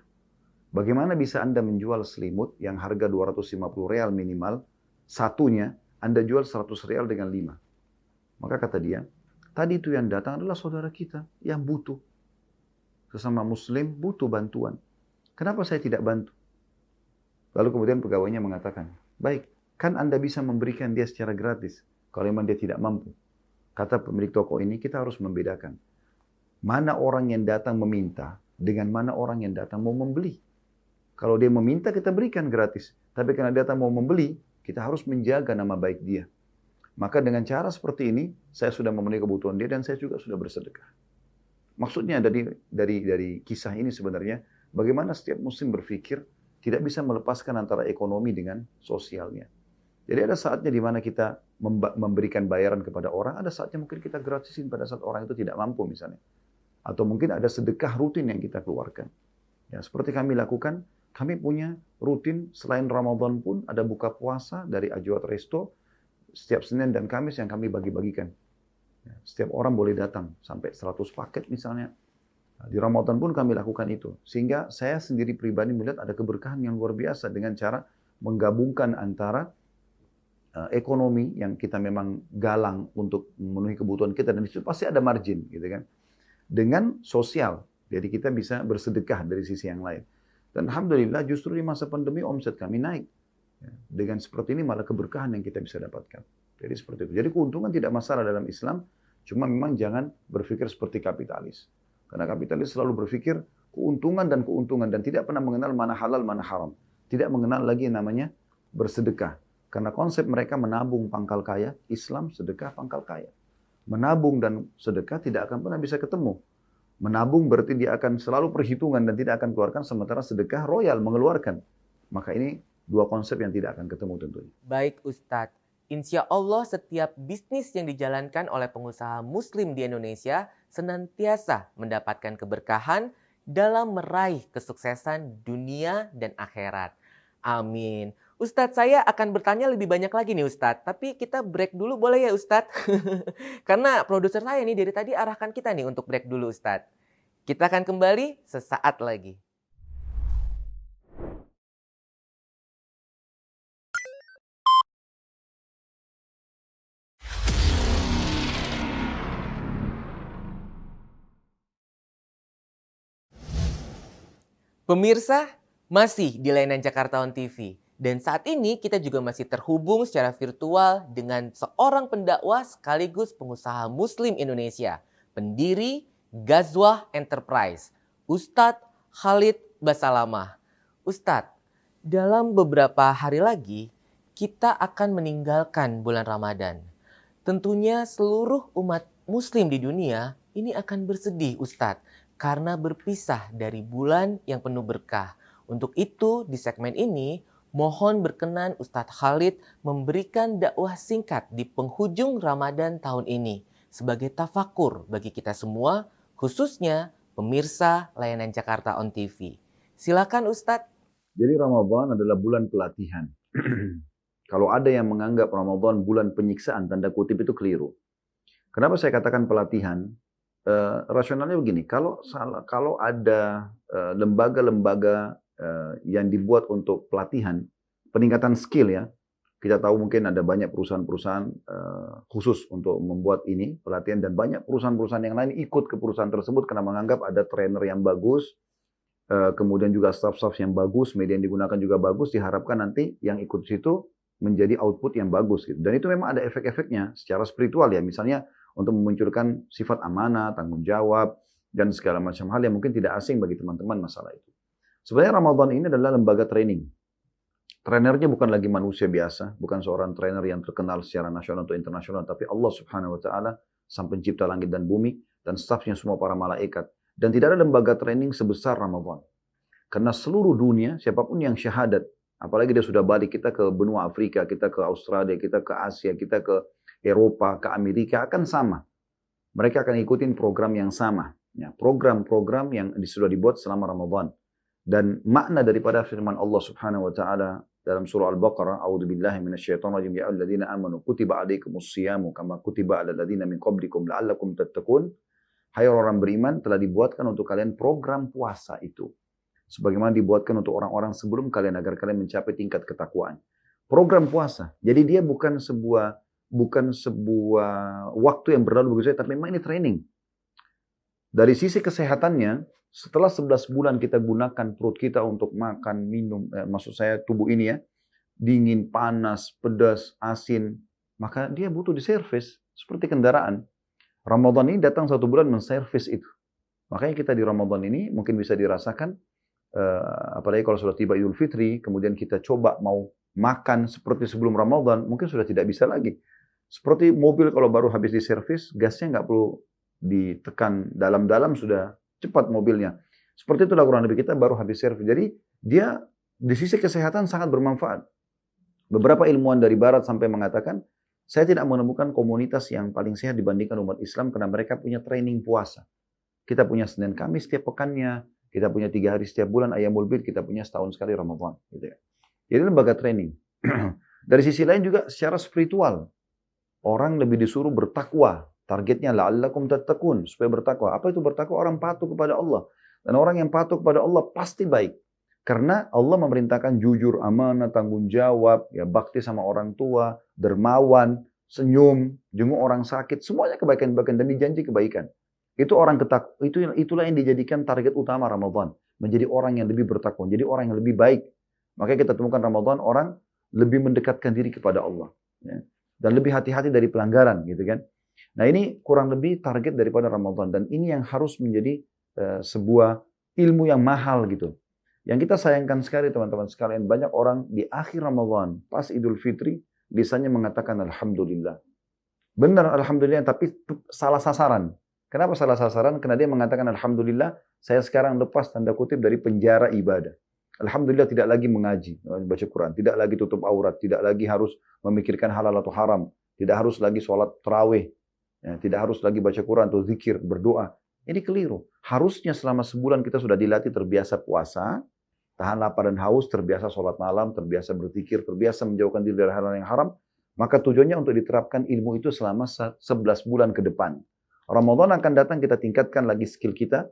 Bagaimana bisa Anda menjual selimut yang harga 250 real minimal, satunya Anda jual 100 real dengan 5. Maka kata dia, tadi itu yang datang adalah saudara kita yang butuh. Sesama muslim butuh bantuan. Kenapa saya tidak bantu? Lalu kemudian pegawainya mengatakan, baik, kan Anda bisa memberikan dia secara gratis, kalau memang dia tidak mampu. Kata pemilik toko ini, kita harus membedakan. Mana orang yang datang meminta, dengan mana orang yang datang mau membeli. Kalau dia meminta, kita berikan gratis. Tapi karena dia datang mau membeli, kita harus menjaga nama baik dia. Maka dengan cara seperti ini, saya sudah memenuhi kebutuhan dia dan saya juga sudah bersedekah. Maksudnya dari kisah ini sebenarnya, bagaimana setiap muslim berpikir tidak bisa melepaskan antara ekonomi dengan sosialnya. Jadi ada saatnya di mana kita memberikan bayaran kepada orang, ada saatnya mungkin kita gratisin pada saat orang itu tidak mampu misalnya. Atau mungkin ada sedekah rutin yang kita keluarkan. Ya, seperti kami lakukan, kami punya rutin selain Ramadan pun ada buka puasa dari Ajwat Resto, setiap Senin dan Kamis yang kami bagi-bagikan. Ya, setiap orang boleh datang, sampai 100 paket misalnya. Nah, di Ramadan pun kami lakukan itu. Sehingga saya sendiri pribadi melihat ada keberkahan yang luar biasa dengan cara menggabungkan antara ekonomi yang kita memang galang untuk memenuhi kebutuhan kita. Dan itu pasti ada margin gitu kan. Dengan sosial. Jadi kita bisa bersedekah dari sisi yang lain. Dan alhamdulillah justru di masa pandemi omset kami naik. Ya, dengan seperti ini malah keberkahan yang kita bisa dapatkan. Jadi seperti itu. Jadi keuntungan tidak masalah dalam Islam, cuma memang jangan berpikir seperti kapitalis. Karena kapitalis selalu berpikir keuntungan dan tidak pernah mengenal mana halal, mana haram. Tidak mengenal lagi yang namanya bersedekah. Karena konsep mereka menabung pangkal kaya, Islam sedekah pangkal kaya. Menabung dan sedekah tidak akan pernah bisa ketemu. Menabung berarti dia akan selalu perhitungan dan tidak akan keluarkan, sementara sedekah royal mengeluarkan. Maka ini dua konsep yang tidak akan ketemu tentunya. Baik Ustadz, insya Allah setiap bisnis yang dijalankan oleh pengusaha muslim di Indonesia senantiasa mendapatkan keberkahan dalam meraih kesuksesan dunia dan akhirat. Amin. Ustadz, saya akan bertanya lebih banyak lagi nih Ustadz, tapi kita break dulu boleh ya Ustadz? Karena produser saya nih dari tadi arahkan kita nih untuk break dulu Ustadz. Kita akan kembali sesaat lagi. Pemirsa, masih di layanan Jakarta On TV. Dan saat ini kita juga masih terhubung secara virtual dengan seorang pendakwah sekaligus pengusaha muslim Indonesia, pendiri Ghazwah Enterprise, Ustadz Khalid Basalamah. Ustadz, dalam beberapa hari lagi kita akan meninggalkan bulan Ramadan. Tentunya seluruh umat muslim di dunia ini akan bersedih Ustadz, karena berpisah dari bulan yang penuh berkah. Untuk itu di segmen ini Mohon berkenan Ustadz Khalid memberikan dakwah singkat di penghujung Ramadan tahun ini sebagai tafakur bagi kita semua, khususnya pemirsa layanan Jakarta On TV. Silakan Ustadz. Jadi Ramadan adalah bulan pelatihan. Kalau ada yang menganggap Ramadan bulan penyiksaan, tanda kutip itu keliru. Kenapa saya katakan pelatihan? Rasionalnya begini, kalau ada lembaga-lembaga yang dibuat untuk pelatihan, peningkatan skill ya, kita tahu mungkin ada banyak perusahaan-perusahaan khusus untuk membuat ini, pelatihan, dan banyak perusahaan-perusahaan yang lain ikut ke perusahaan tersebut karena menganggap ada trainer yang bagus, kemudian juga staff-staff yang bagus, media yang digunakan juga bagus, diharapkan nanti yang ikut situ menjadi output yang bagus gitu. Dan itu memang ada efek-efeknya secara spiritual ya, misalnya untuk memunculkan sifat amanah, tanggung jawab, dan segala macam hal yang mungkin tidak asing bagi teman-teman masalah itu. Sebenarnya Ramadan ini adalah lembaga training. Trainernya bukan lagi manusia biasa, bukan seorang trainer yang terkenal secara nasional atau internasional, tapi Allah Subhanahu wa taala, Sang Pencipta langit dan bumi, dan stafnya semua para malaikat. Dan tidak ada lembaga training sebesar Ramadan. Karena seluruh dunia, siapapun yang syahadat, apalagi dia sudah balik, kita ke benua Afrika, kita ke Australia, kita ke Asia, kita ke Eropa, ke Amerika, akan sama. Mereka akan ikutin program yang sama. Ya, program-program yang sudah dibuat selama Ramadan. Dan makna daripada firman Allah Subhanahu wa taala dalam surah Al-Baqarah, a'udzubillahi minasyaitonirrajim, ya ayyuhalladzina amanu kutiba alaikumus syiyamu kama kutiba alal ladzina min qablikum la'allakum tattaqun. Hai orang beriman, telah dibuatkan untuk kalian program puasa itu, sebagaimana dibuatkan untuk orang-orang sebelum kalian agar kalian mencapai tingkat ketakwaan. Program puasa. Jadi dia bukan sebuah waktu yang berlalu begitu saja, tapi memang ini training. Dari sisi kesehatannya, setelah 11 bulan kita gunakan perut kita untuk makan, minum, maksud saya tubuh ini ya, dingin, panas, pedas, asin, maka dia butuh diservis seperti kendaraan. Ramadan ini datang 1 bulan menservis itu. Makanya kita di Ramadan ini mungkin bisa dirasakan, apalagi kalau sudah tiba Idul Fitri, kemudian kita coba mau makan seperti sebelum Ramadan, mungkin sudah tidak bisa lagi. Seperti mobil kalau baru habis diservis, gasnya nggak perlu ditekan dalam-dalam, sudah cepat mobilnya. Seperti itulah kurang lebih kita baru habis servis. Jadi dia di sisi kesehatan sangat bermanfaat. Beberapa ilmuwan dari barat sampai mengatakan, saya tidak menemukan komunitas yang paling sehat dibandingkan umat Islam karena mereka punya training puasa. Kita punya Senin Kamis setiap pekannya, kita punya 3 hari setiap bulan Ayyamul Bid, kita punya setahun sekali Ramadan. Gitu ya. Jadi lembaga training. Dari sisi lain juga secara spiritual. Orang lebih disuruh bertakwa. Targetnya la'allakum tattaqun, supaya bertakwa. Apa itu bertakwa? Orang patuh kepada Allah. Dan orang yang patuh kepada Allah pasti baik. Karena Allah memerintahkan jujur, amanah, tanggung jawab, ya bakti sama orang tua, dermawan, senyum, jenguk orang sakit, semuanya kebaikan-kebaikan dan dijanji kebaikan. Itu orang itulah yang dijadikan target utama Ramadan. Menjadi orang yang lebih bertakwa, jadi orang yang lebih baik. Makanya kita temukan Ramadan orang lebih mendekatkan diri kepada Allah. Ya. Dan lebih hati-hati dari pelanggaran gitu kan. Nah ini kurang lebih target daripada Ramadan. Dan ini yang harus menjadi sebuah ilmu yang mahal gitu. Yang kita sayangkan sekali teman-teman sekalian, banyak orang di akhir Ramadan, pas Idul Fitri, lisannya mengatakan Alhamdulillah. Benar Alhamdulillah, tapi salah sasaran. Kenapa salah sasaran? Karena dia mengatakan Alhamdulillah, saya sekarang lepas tanda kutip dari penjara ibadah. Alhamdulillah tidak lagi mengaji, baca Quran, tidak lagi tutup aurat, tidak lagi harus memikirkan halal atau haram, tidak harus lagi sholat tarawih, ya, tidak harus lagi baca Quran atau zikir, berdoa. Ini keliru. Harusnya selama sebulan kita sudah dilatih terbiasa puasa, tahan lapar dan haus, terbiasa sholat malam, terbiasa berzikir, terbiasa menjauhkan diri dari hal yang haram, maka tujuannya untuk diterapkan ilmu itu selama 11 bulan ke depan. Ramadan akan datang, kita tingkatkan lagi skill kita,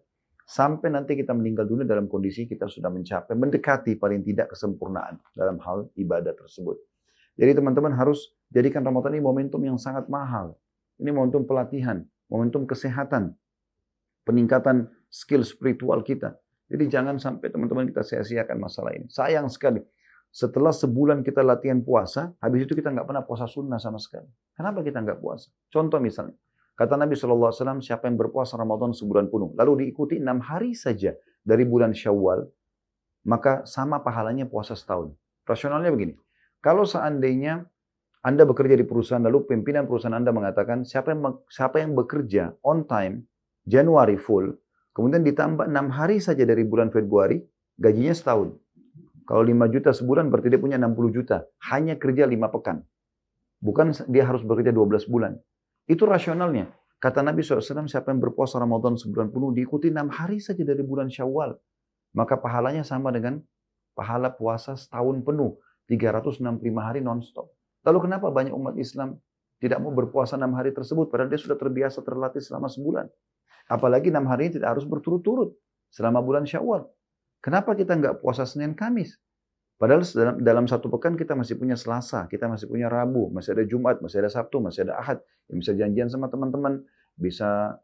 sampai nanti kita meninggal dunia dalam kondisi kita sudah mencapai, mendekati paling tidak kesempurnaan dalam hal ibadah tersebut. Jadi teman-teman harus jadikan Ramadan ini momentum yang sangat mahal. Ini momentum pelatihan, momentum kesehatan, peningkatan skill spiritual kita. Jadi jangan sampai teman-teman kita sia-siakan masalah ini. Sayang sekali. Setelah sebulan kita latihan puasa, habis itu kita nggak pernah puasa sunnah sama sekali. Kenapa kita nggak puasa? Contoh misalnya. Kata Nabi SAW, siapa yang berpuasa Ramadan sebulan penuh, lalu diikuti 6 hari saja dari bulan Syawal, maka sama pahalanya puasa setahun. Rasionalnya begini, kalau seandainya Anda bekerja di perusahaan, lalu pimpinan perusahaan Anda mengatakan, siapa yang bekerja on time, Januari full, kemudian ditambah 6 hari saja dari bulan Februari, gajinya setahun. Kalau 5 juta sebulan berarti dia punya 60 juta. Hanya kerja 5 pekan. Bukan dia harus bekerja 12 bulan. Itu rasionalnya. Kata Nabi SAW, siapa yang berpuasa Ramadan sebulan penuh, diikuti 6 hari saja dari bulan Syawal. Maka pahalanya sama dengan pahala puasa setahun penuh. 365 hari non-stop. Lalu kenapa banyak umat Islam tidak mau berpuasa 6 hari tersebut, padahal dia sudah terbiasa terlatih selama sebulan. Apalagi 6 hari ini tidak harus berturut-turut selama bulan Syawal. Kenapa kita nggak puasa Senin Kamis? Padahal dalam satu pekan kita masih punya Selasa, kita masih punya Rabu, masih ada Jumat, masih ada Sabtu, masih ada Ahad. Yang bisa janjian sama teman-teman, bisa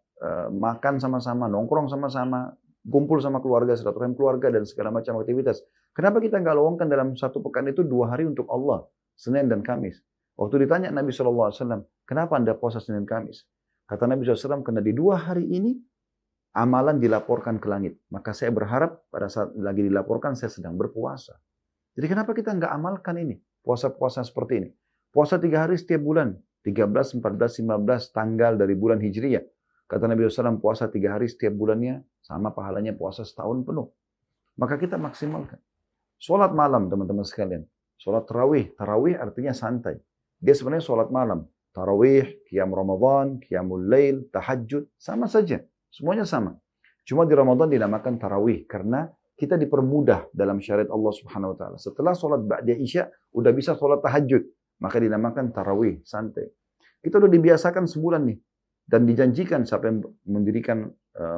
makan sama-sama, nongkrong sama-sama, kumpul sama keluarga, silaturahim keluarga, dan segala macam aktivitas. Kenapa kita nggak luangkan dalam satu pekan itu 2 hari untuk Allah, Senin dan Kamis? Waktu ditanya Nabi SAW, kenapa Anda puasa Senin Kamis? Kata Nabi SAW, karena di 2 hari ini, amalan dilaporkan ke langit. Maka saya berharap pada saat lagi dilaporkan, saya sedang berpuasa. Jadi kenapa kita nggak amalkan ini? Puasa-puasa seperti ini. Puasa 3 hari setiap bulan. 13, 14, 15 tanggal dari bulan Hijriyah. Kata Nabi SAW, puasa 3 hari setiap bulannya, sama pahalanya puasa setahun penuh. Maka kita maksimalkan. Sholat malam, teman-teman sekalian. Sholat tarawih. Tarawih artinya santai. Dia sebenarnya sholat malam. Tarawih, qiyam Ramadan, qiyamul lail, tahajud. Sama saja. Semuanya sama. Cuma di Ramadan dinamakan tarawih. Karena kita dipermudah dalam syariat Allah Subhanahu wa taala. Setelah sholat ba'da isya, udah bisa sholat tahajud, maka dinamakan tarawih, santai. Kita udah dibiasakan sebulan nih, dan dijanjikan siapa yang mendirikan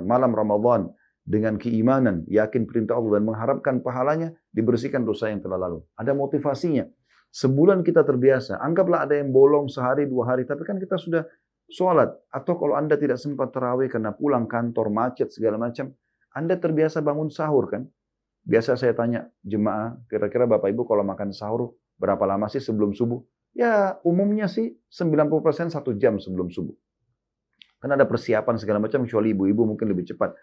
malam Ramadan dengan keimanan, yakin perintah Allah dan mengharapkan pahalanya, dibersihkan dosa yang telah lalu. Ada motivasinya. Sebulan kita terbiasa. Anggaplah ada yang bolong sehari, 2 hari, tapi kan kita sudah sholat. Atau kalau Anda tidak sempat tarawih karena pulang kantor, macet, segala macam, Anda terbiasa bangun sahur kan? Biasa saya tanya jemaah, kira-kira Bapak Ibu kalau makan sahur berapa lama sih sebelum subuh? Ya umumnya sih 90% 1 jam sebelum subuh. Karena ada persiapan segala macam, kecuali ibu-ibu mungkin lebih cepat.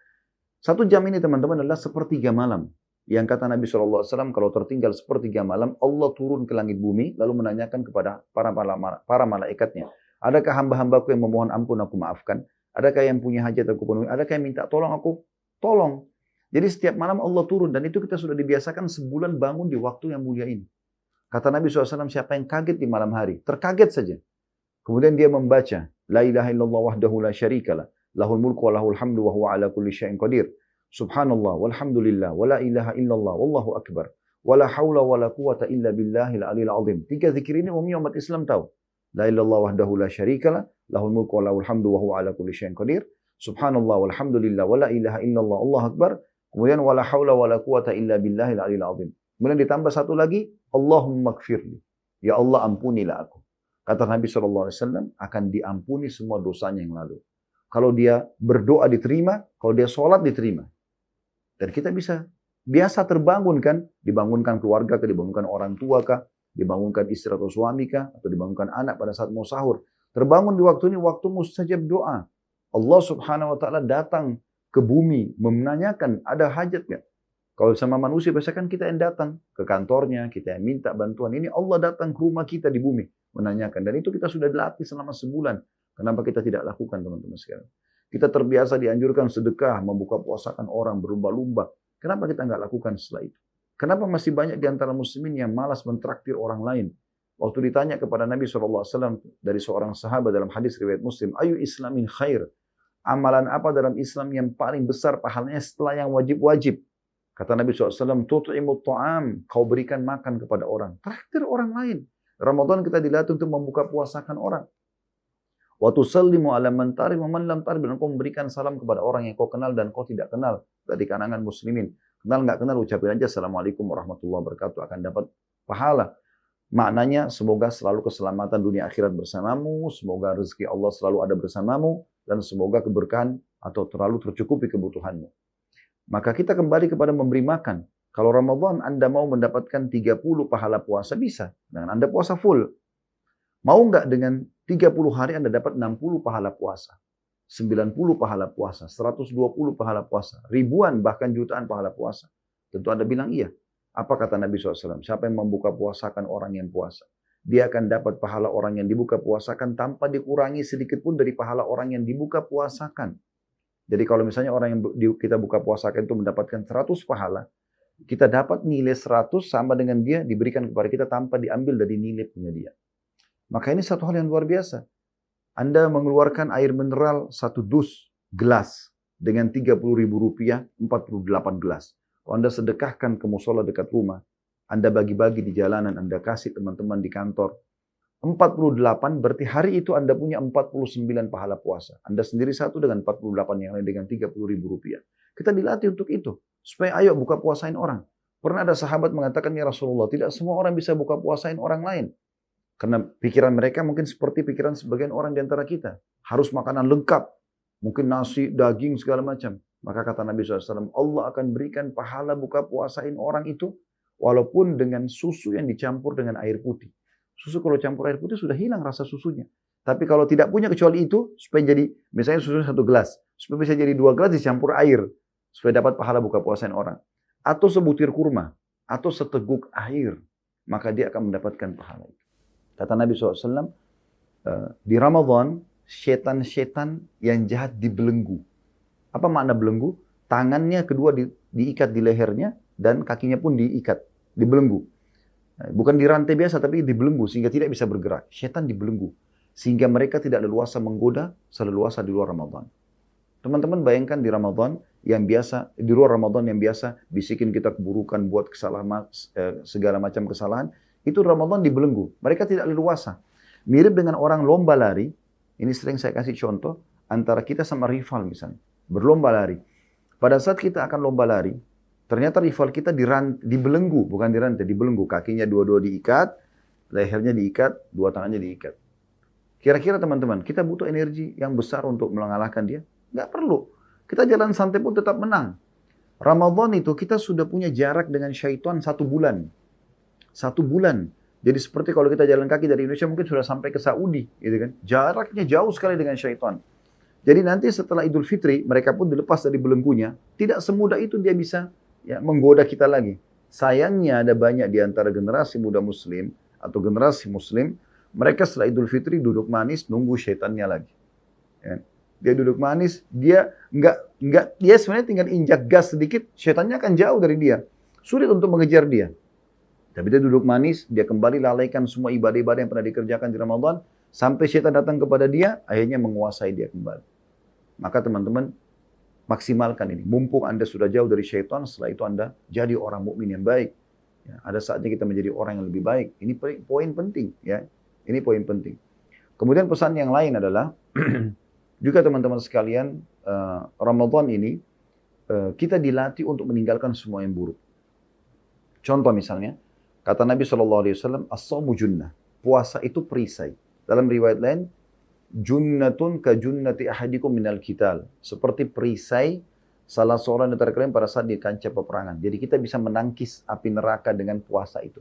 1 jam ini teman-teman adalah sepertiga malam. Yang kata Nabi SAW, kalau tertinggal sepertiga malam, Allah turun ke langit bumi, lalu menanyakan kepada para malaikatnya, adakah hamba-hambaku yang memohon ampun aku maafkan? Adakah yang punya hajat aku penuhi? Adakah yang minta tolong aku tolong. Jadi setiap malam Allah turun dan itu kita sudah dibiasakan sebulan bangun di waktu yang mulia ini. Kata Nabi SAW, siapa yang kaget di malam hari? Terkaget saja. Kemudian dia membaca, La ilaha illallah wahdahu la syarikalah, lahul mulku wa lahul hamdu wa huwa ala kulli syai'in qadir. Subhanallah walhamdulillah wa la ilaha illallah wallahu akbar. Wa la hawla wa la quwata illa billahil aliyil azim. 3 zikir ini umumnya umat Islam tahu. La ilallah wahdahu la syarikalah, lahul mulku wa lahul hamdu wa huwa ala kulli syai'in qadir. Subhanallah walhamdulillah wa la ilaha illallah Allahu akbar. Kemudian wala haula wala quwata illa billahil aliyil azim. Kemudian ditambah satu lagi, Allahumma gfirli. Ya Allah ampunilah aku. Kata Nabi SAW, akan diampuni semua dosanya yang lalu. Kalau dia berdoa diterima, kalau dia sholat diterima. Dan kita bisa biasa terbangun kan, dibangunkan keluarga kah, dibangunkan orang tua kah, dibangunkan istri atau suami kah, atau dibangunkan anak pada saat mau sahur. Terbangun di waktu ini, waktu mustajab doa. Allah Subhanahu wa taala datang ke bumi menanyakan ada hajat nggak? Kalau sama manusia biasanya kan kita yang datang ke kantornya, kita yang minta bantuan. Ini Allah datang ke rumah kita di bumi menanyakan, dan itu kita sudah dilatih selama sebulan. Kenapa kita tidak lakukan, teman-teman sekalian? Kita terbiasa dianjurkan sedekah, membuka puasakan orang, berlumba-lumba. Kenapa kita nggak lakukan setelah itu? Kenapa masih banyak di antara muslimin yang malas mentraktir orang lain? Waktu ditanya kepada Nabi SAW dari seorang sahabat dalam hadis riwayat Muslim, ayu islamin khair? Amalan apa dalam Islam yang paling besar pahalanya setelah yang wajib-wajib? Kata Nabi SAW, tut'imut ta'am, kau berikan makan kepada orang. Traktir orang lain. Ramadan kita dilatih untuk membuka puasakan orang. Wa tusallimu ala man tarif wa man lam tarif, dan kau memberikan salam kepada orang yang kau kenal dan kau tidak kenal dari kalangan muslimin. Kenal nggak kenal, ucapin aja Assalamualaikum warahmatullahi wabarakatuh, akan dapat pahala. Maknanya semoga selalu keselamatan dunia akhirat bersamamu, semoga rezeki Allah selalu ada bersamamu, dan semoga keberkahan atau terlalu tercukupi kebutuhanmu. Maka kita kembali kepada memberi makan. Kalau Ramadan Anda mau mendapatkan 30 pahala puasa, bisa. Dengan Anda puasa full. Mau nggak dengan 30 hari Anda dapat 60 pahala puasa, 90 pahala puasa, 120 pahala puasa, ribuan bahkan jutaan pahala puasa? Tentu Anda bilang iya. Apa kata Nabi SAW? Siapa yang membuka puasakan orang yang puasa, dia akan dapat pahala orang yang dibuka puasakan tanpa dikurangi sedikit pun dari pahala orang yang dibuka puasakan. Jadi kalau misalnya orang yang kita buka puasakan itu mendapatkan 100 pahala, kita dapat nilai 100 sama dengan dia diberikan kepada kita tanpa diambil dari nilai punya dia. Maka ini satu hal yang luar biasa. Anda mengeluarkan air mineral 1 gelas dengan Rp30.000, 48 gelas. Kalau Anda sedekahkan ke musola dekat rumah, Anda bagi-bagi di jalanan, Anda kasih teman-teman di kantor, 48 berarti hari itu Anda punya 49 pahala puasa. Anda sendiri satu dengan 48 yang lain dengan Rp30.000. Kita dilatih untuk itu. Supaya ayo buka puasain orang. Pernah ada sahabat mengatakan, ya Rasulullah, tidak semua orang bisa buka puasain orang lain. Karena pikiran mereka mungkin seperti pikiran sebagian orang di antara kita. Harus makanan lengkap. Mungkin nasi, daging, segala macam. Maka kata Nabi SAW, Allah akan berikan pahala buka puasain orang itu, walaupun dengan susu yang dicampur dengan air putih. Susu kalau campur air putih sudah hilang rasa susunya. Tapi kalau tidak punya kecuali itu, supaya jadi, misalnya susu 1 gelas, supaya bisa jadi 2 gelas dicampur air, supaya dapat pahala buka puasain orang. Atau sebutir kurma, atau seteguk air, maka dia akan mendapatkan pahala itu. Kata Nabi SAW, di Ramadan, setan-setan yang jahat dibelenggu. Apa makna belenggu? Tangannya kedua diikat di lehernya, dan kakinya pun diikat, dibelenggu. Bukan di rantai biasa, tapi dibelenggu, sehingga tidak bisa bergerak. Setan dibelenggu, sehingga mereka tidak leluasa menggoda, seleluasa di luar Ramadan. Teman-teman bayangkan di Ramadan, yang biasa, di luar Ramadan yang biasa, bisikin kita keburukan, buat kesalahan, segala macam kesalahan, itu Ramadan dibelenggu. Mereka tidak leluasa. Mirip dengan orang lomba lari. Ini sering saya kasih contoh. Antara kita sama rival misalnya. Berlomba lari. Pada saat kita akan lomba lari. Ternyata rival kita dibelenggu. Bukan dirantai, dibelenggu. Kakinya dua-dua diikat. Lehernya diikat. Dua tangannya diikat. Kira-kira teman-teman. Kita butuh energi yang besar untuk mengalahkan dia? Nggak perlu. Kita jalan santai pun tetap menang. Ramadan itu kita sudah punya jarak dengan syaitan 1 bulan. 1 bulan. Jadi seperti kalau kita jalan kaki dari Indonesia mungkin sudah sampai ke Saudi, gitu kan? Jaraknya jauh sekali dengan syaitan. Jadi nanti setelah Idul Fitri, mereka pun dilepas dari belenggunya. Tidak semudah itu dia bisa menggoda kita lagi. Sayangnya ada banyak di antara generasi muda Muslim atau generasi Muslim, mereka setelah Idul Fitri duduk manis nunggu syaitannya lagi. Ya. Dia duduk manis, dia dia sebenarnya tinggal injak gas sedikit, syaitannya akan jauh dari dia. Sulit untuk mengejar dia. Tapi dia duduk manis, dia kembali lalaikan semua ibadah-ibadah yang pernah dikerjakan di Ramadan, sampai syaitan datang kepada dia, akhirnya menguasai dia kembali. Maka teman-teman, maksimalkan ini. Mumpung Anda sudah jauh dari syaitan, setelah itu Anda jadi orang mukmin yang baik. Ya, ada saatnya kita menjadi orang yang lebih baik. Ini poin penting. Ya. Ini poin penting. Kemudian pesan yang lain adalah, juga teman-teman sekalian, Ramadan ini, kita dilatih untuk meninggalkan semua yang buruk. Contoh misalnya, kata Nabi SAW, as-sawmu junnah. Puasa itu perisai. Dalam riwayat lain, junnatun ka junnati ahadikum minal qital. Seperti perisai salah seorang di antara kalian pada saat di kancah peperangan. Jadi kita bisa menangkis api neraka dengan puasa itu.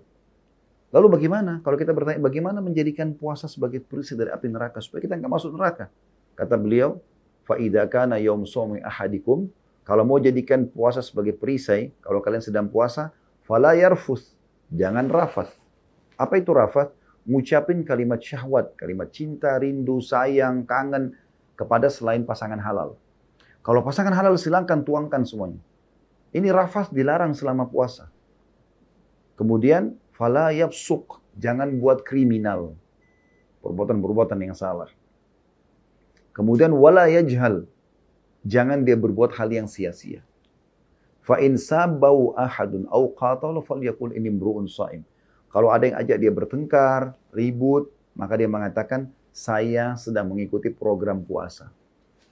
Lalu bagaimana? Kalau kita bertanya, bagaimana menjadikan puasa sebagai perisai dari api neraka supaya kita nggak masuk neraka? Kata beliau, fa idza kana yaum shaumi ahadikum, kalau mau jadikan puasa sebagai perisai, kalau kalian sedang puasa, fala yarfuth. Jangan rafat. Apa itu rafat? Ngucapin kalimat syahwat, kalimat cinta, rindu, sayang, kangen kepada selain pasangan halal. Kalau pasangan halal silahkan tuangkan semuanya. Ini rafat dilarang selama puasa. Kemudian, fala yafsuq. Jangan buat kriminal. Perbuatan-perbuatan yang salah. Kemudian, wala yajhal. Jangan dia berbuat hal yang sia-sia. Fa in sabau ahadun au qatala falyaqul inni imru'un shaim. Kalau ada yang ajak dia bertengkar, ribut, maka dia mengatakan saya sedang mengikuti program puasa.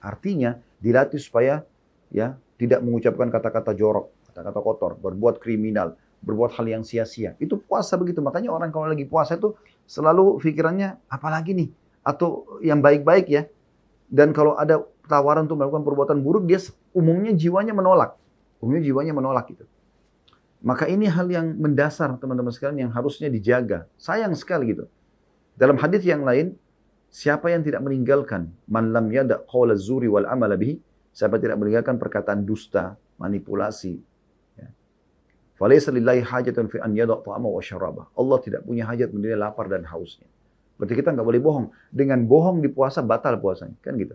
Artinya dilatih supaya tidak mengucapkan kata-kata jorok, kata-kata kotor, berbuat kriminal, berbuat hal yang sia-sia. Itu puasa begitu. Makanya orang kalau lagi puasa itu selalu pikirannya apalagi nih atau yang baik-baik ya. Dan kalau ada tawaran untuk melakukan perbuatan buruk, dia umumnya jiwanya menolak. Gitu. Maka ini hal yang mendasar teman-teman sekalian yang harusnya dijaga. Sayang sekali gitu. Dalam hadis yang lain, siapa yang tidak meninggalkan man lam yada' qawla zuri wal amala bihi, siapa tidak meninggalkan perkataan dusta, manipulasi. Ya. Falaysa lillahi hajatun fi an yada' ta'ama wa syaraba. Allah tidak punya hajat menilai lapar dan hausnya. Berarti kita nggak boleh bohong. Dengan bohong di puasa batal puasanya, kan gitu.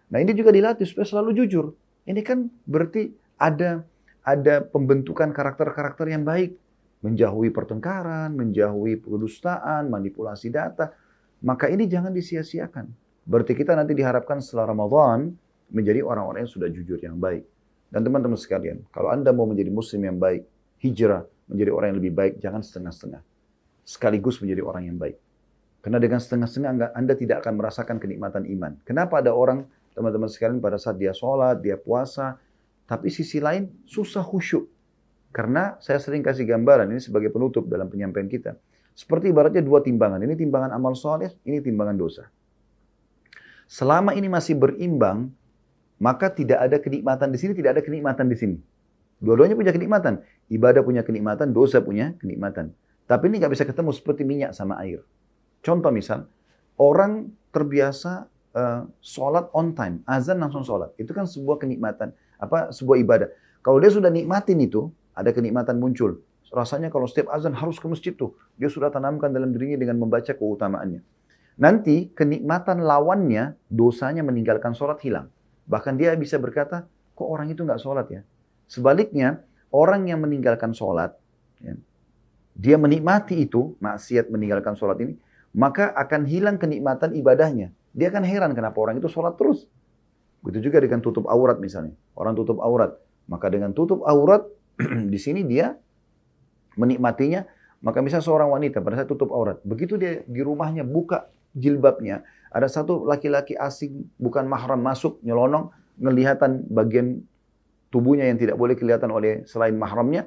Nah, ini juga dilatih supaya selalu jujur. Ini kan berarti ada ada pembentukan karakter-karakter yang baik. Menjauhi pertengkaran, menjauhi kedustaan, manipulasi data. Maka ini jangan disia-siakan. Berarti kita nanti diharapkan setelah Ramadan menjadi orang-orang yang sudah jujur yang baik. Dan teman-teman sekalian, kalau Anda mau menjadi muslim yang baik, hijrah, menjadi orang yang lebih baik, jangan setengah-setengah. Sekaligus menjadi orang yang baik. Karena dengan setengah-setengah Anda tidak akan merasakan kenikmatan iman. Kenapa ada orang, teman-teman sekalian, pada saat dia sholat, dia puasa, tapi sisi lain susah khusyuk. Karena saya sering kasih gambaran, ini sebagai penutup dalam penyampaian kita. Seperti ibaratnya dua timbangan. Ini timbangan amal soleh, ini timbangan dosa. Selama ini masih berimbang, maka tidak ada kenikmatan di sini, tidak ada kenikmatan di sini. Dua-duanya punya kenikmatan. Ibadah punya kenikmatan, dosa punya kenikmatan. Tapi ini nggak bisa ketemu seperti minyak sama air. Contoh misal, orang terbiasa sholat on time, azan langsung sholat. Itu kan sebuah kenikmatan, sebuah ibadah. Kalau dia sudah nikmatin itu, ada kenikmatan muncul. Rasanya kalau setiap azan harus ke masjid tuh. Dia sudah tanamkan dalam dirinya dengan membaca keutamaannya. Nanti kenikmatan lawannya, dosanya meninggalkan sholat hilang. Bahkan dia bisa berkata, kok orang itu nggak sholat ya? Sebaliknya, orang yang meninggalkan sholat, ya, dia menikmati itu, maksiat meninggalkan sholat ini, maka akan hilang kenikmatan ibadahnya. Dia akan heran kenapa orang itu sholat terus. Begitu juga dengan tutup aurat misalnya. Orang tutup aurat. Maka dengan tutup aurat, di sini dia menikmatinya. Maka misalnya seorang wanita pada saat tutup aurat. Begitu dia di rumahnya buka jilbabnya. Ada satu laki-laki asing bukan mahram masuk, nyelonong. Ngelihatan bagian tubuhnya yang tidak boleh kelihatan oleh selain mahramnya.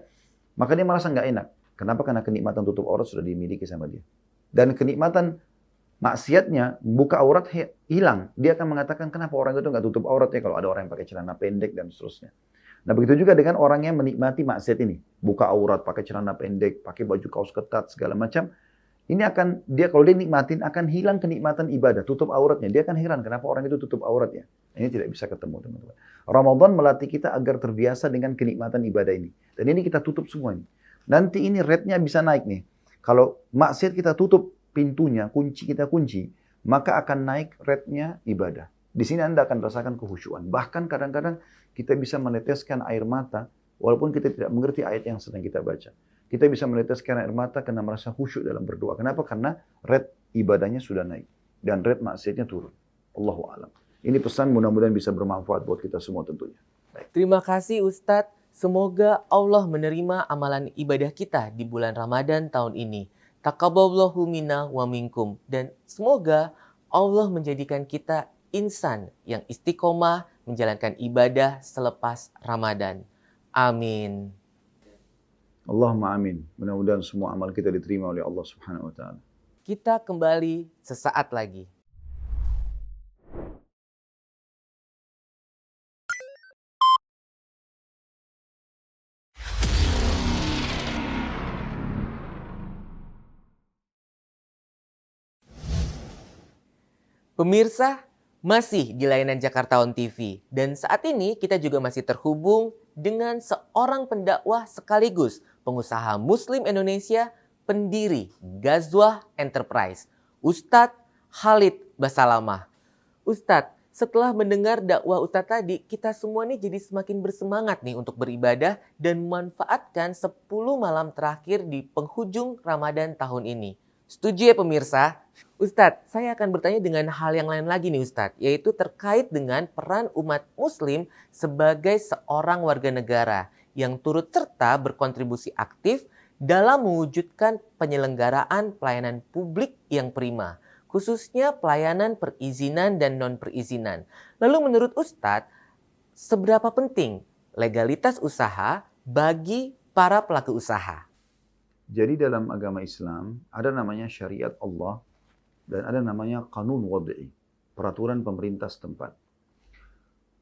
Maka dia merasa nggak enak. Kenapa? Karena kenikmatan tutup aurat sudah dimiliki sama dia. Dan kenikmatan maksiatnya, buka aurat hilang. Dia akan mengatakan kenapa orang itu nggak tutup auratnya kalau ada orang yang pakai celana pendek dan seterusnya. Nah begitu juga dengan orang yang menikmati maksiat ini. Buka aurat, pakai celana pendek, pakai baju kaos ketat, segala macam. Ini akan, dia kalau dia nikmatin akan hilang kenikmatan ibadah, tutup auratnya. Dia akan heran kenapa orang itu tutup auratnya. Ini tidak bisa ketemu teman-teman. Ramadan melatih kita agar terbiasa dengan kenikmatan ibadah ini. Dan ini kita tutup semua ini. Nanti ini rate-nya bisa naik nih. Kalau maksiat kita tutup pintunya, kita kunci, maka akan naik rate-nya ibadah. Di sini Anda akan rasakan kehusyuan. Bahkan kadang-kadang kita bisa meneteskan air mata, walaupun kita tidak mengerti ayat yang sedang kita baca. Kita bisa meneteskan air mata karena merasa khusyuk dalam berdoa. Kenapa? Karena rate ibadahnya sudah naik. Dan rate maksiatnya turun. Allahu a'lam. Ini pesan mudah-mudahan bisa bermanfaat buat kita semua tentunya. Baik. Terima kasih Ustadz. Semoga Allah menerima amalan ibadah kita di bulan Ramadan tahun ini. Taqabbalallahu minna wa minkum. Dan semoga Allah menjadikan kita insan yang istiqomah menjalankan ibadah selepas Ramadan. Amin. Allahumma amin. Mudah-mudahan semua amal kita diterima oleh Allah Subhanahu wa taala. Kita kembali sesaat lagi. Pemirsa, masih di layanan Jakarta On TV. Dan saat ini kita juga masih terhubung dengan seorang pendakwah sekaligus pengusaha Muslim Indonesia, pendiri Ghazwah Enterprise, Ustadz Khalid Basalamah. Ustadz, setelah mendengar dakwah Ustadz tadi, kita semua nih jadi semakin bersemangat nih untuk beribadah dan memanfaatkan 10 malam terakhir di penghujung Ramadan tahun ini. Setuju ya pemirsa? Ustadz, saya akan bertanya dengan hal yang lain lagi nih Ustadz, yaitu terkait dengan peran umat muslim sebagai seorang warga negara yang turut serta berkontribusi aktif dalam mewujudkan penyelenggaraan pelayanan publik yang prima, khususnya pelayanan perizinan dan non-perizinan. Lalu menurut Ustadz, seberapa penting legalitas usaha bagi para pelaku usaha? Jadi dalam agama Islam ada namanya syariat Allah dan ada namanya qanun wad'i, peraturan pemerintah setempat.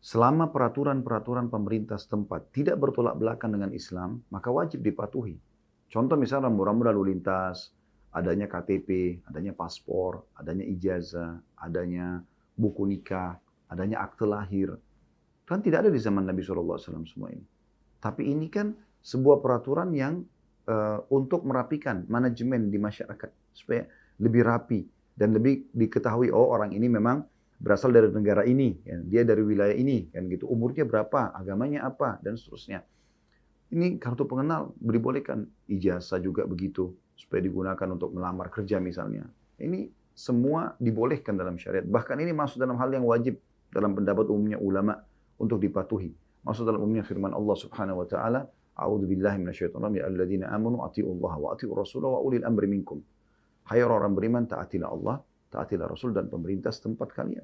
Selama peraturan-peraturan pemerintah setempat tidak bertolak belakang dengan Islam, maka wajib dipatuhi. Contoh misalnya rambu-rambu lalu lintas, adanya KTP, adanya paspor, adanya ijazah, adanya buku nikah, adanya akte lahir. Kan tidak ada di zaman Nabi SAW semua ini. Tapi ini kan sebuah peraturan yang untuk merapikan manajemen di masyarakat supaya lebih rapi dan lebih diketahui orang ini memang berasal dari negara ini, ya, dia dari wilayah ini, kan gitu, umurnya berapa, agamanya apa dan seterusnya. Ini kartu pengenal dibolehkan, ijazah juga begitu, supaya digunakan untuk melamar kerja misalnya. Ini semua dibolehkan dalam syariat. Bahkan ini masuk dalam hal yang wajib dalam pendapat umumnya ulama untuk dipatuhi. Masuk dalam umumnya firman Allah Subhanahu wa taala, "A'udzu billahi minasyaitonir rajim, ya ayyuhalladzina amanu atti'ullaha wa atti'ur rasula wa ulil amri minkum." Hai orang beriman, taatilah Allah, taatilah Rasul dan pemerintah setempat kalian.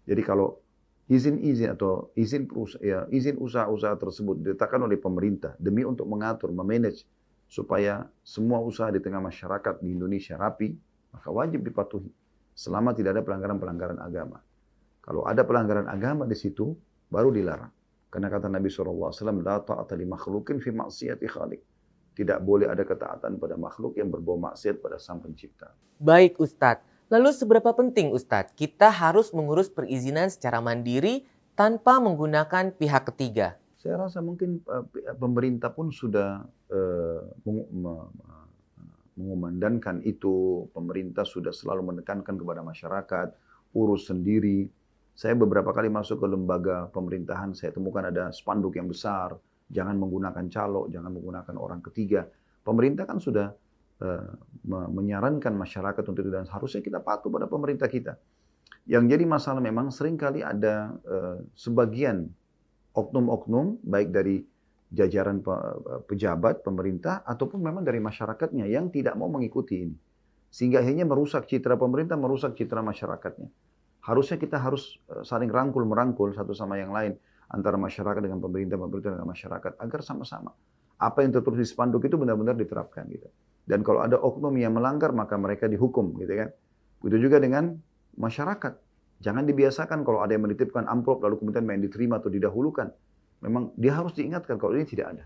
Jadi kalau izin-izin atau izin usaha-usaha tersebut diletakkan oleh pemerintah demi untuk mengatur, memanage supaya semua usaha di tengah masyarakat di Indonesia rapi, maka wajib dipatuhi selama tidak ada pelanggaran-pelanggaran agama. Kalau ada pelanggaran agama di situ, baru dilarang. Karena kata Nabi SAW, la ta'ata li makhlukin fi maksiyati khaliq. Tidak boleh ada ketaatan pada makhluk yang berbau maksiat pada Sang Pencipta. Baik Ustadz, lalu seberapa penting Ustadz kita harus mengurus perizinan secara mandiri tanpa menggunakan pihak ketiga? Saya rasa mungkin pemerintah pun sudah mengumandangkan itu, pemerintah sudah selalu menekankan kepada masyarakat, urus sendiri. Saya beberapa kali masuk ke lembaga pemerintahan, saya temukan ada spanduk yang besar, jangan menggunakan calo, jangan menggunakan orang ketiga. Pemerintah kan sudah menyarankan masyarakat untuk itu, dan harusnya kita patuh pada pemerintah kita. Yang jadi masalah memang seringkali ada sebagian oknum-oknum, baik dari jajaran pejabat pemerintah ataupun memang dari masyarakatnya yang tidak mau mengikuti ini. Sehingga akhirnya merusak citra pemerintah, merusak citra masyarakatnya. Harusnya kita harus saling rangkul-merangkul satu sama yang lain, antara masyarakat dengan pemerintah, pemerintah dengan masyarakat, agar sama-sama apa yang tertulis di spanduk itu benar-benar diterapkan gitu. Dan kalau ada oknum yang melanggar, maka mereka dihukum gitu kan. Begitu juga dengan masyarakat. Jangan dibiasakan kalau ada yang menitipkan amplop lalu kemudian main diterima atau didahulukan. Memang dia harus diingatkan kalau ini tidak ada.